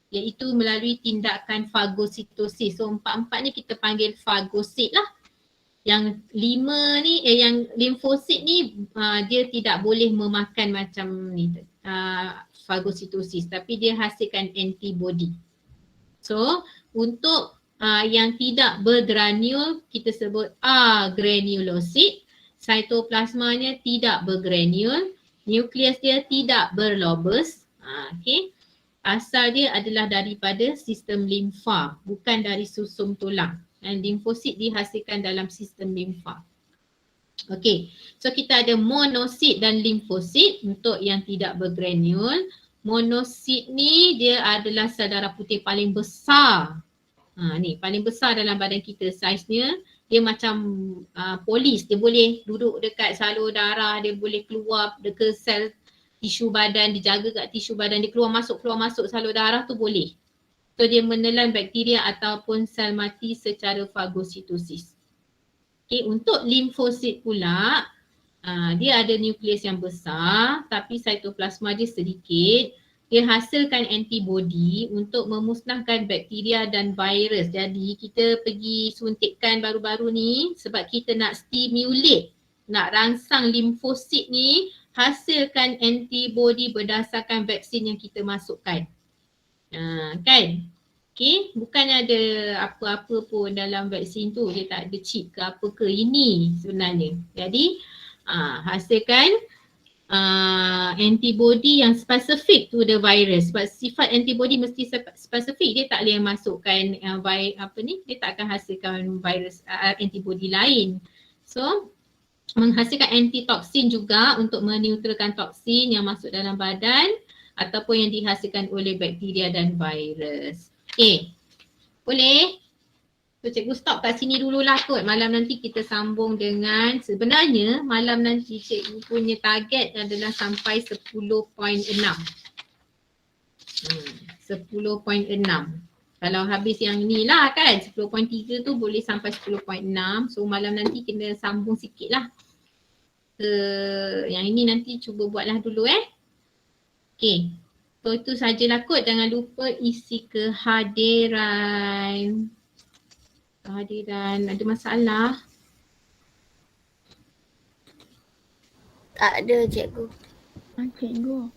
iaitu melalui tindakan fagositosis. So 4 ni kita panggil fagosit lah. Yang 5 ni, yang limfosit ni dia tidak boleh memakan macam ni fagositosis, tapi dia hasilkan antibody. So untuk yang tidak bergranul kita sebut agranulosit. Cytoplasmanya tidak bergranul, nukleus dia tidak berlobus. Okay. Asal dia adalah daripada sistem limfa, bukan dari susum tulang. Dan limfosit dihasilkan dalam sistem limfa. Okey, so kita ada monosit dan limfosit untuk yang tidak bergranul. Monosit ni dia adalah sel darah putih paling besar. Ni paling besar dalam badan kita, saiznya. Dia macam polis, dia boleh duduk dekat salur darah, dia boleh keluar dekat sel tisu badan, dia jaga kat tisu badan, dia keluar masuk salur darah tu boleh. So dia menelan bakteria ataupun sel mati secara fagositosis. Okay, untuk limfosit pula, dia ada nukleus yang besar tapi cytoplasma dia sedikit. Dia hasilkan antibody untuk memusnahkan bakteria dan virus. Jadi kita pergi suntikkan baru-baru ni sebab kita nak stimulate, nak rangsang limfosit ni hasilkan antibody berdasarkan vaksin yang kita masukkan. Kan? Okay, bukan ada apa-apa pun dalam vaksin tu, dia tak ada chip ke apa ke, ini sebenarnya. Jadi hasilkan antibody yang spesifik to the virus. Sebab sifat antibody mesti spesifik, dia tak boleh masukkan dia tak akan hasilkan virus antibody lain. So menghasilkan antitoksin juga untuk meneutralkan toksin yang masuk dalam badan ataupun yang dihasilkan oleh bakteria dan virus. Okay, boleh? So cikgu stop kat sini dululah kot. Malam nanti kita sambung dengan, sebenarnya malam nanti cikgu punya target adalah sampai 10.6. 10.6. Kalau habis yang ni lah kan, 10.3 tu boleh sampai 10.6. So malam nanti kena sambung sikit lah. Yang ini nanti cuba buatlah dulu Okay. So itu sajalah kot. Jangan lupa isi kehadiran. Ada masalah? Tak ada cikgu. Cikgu.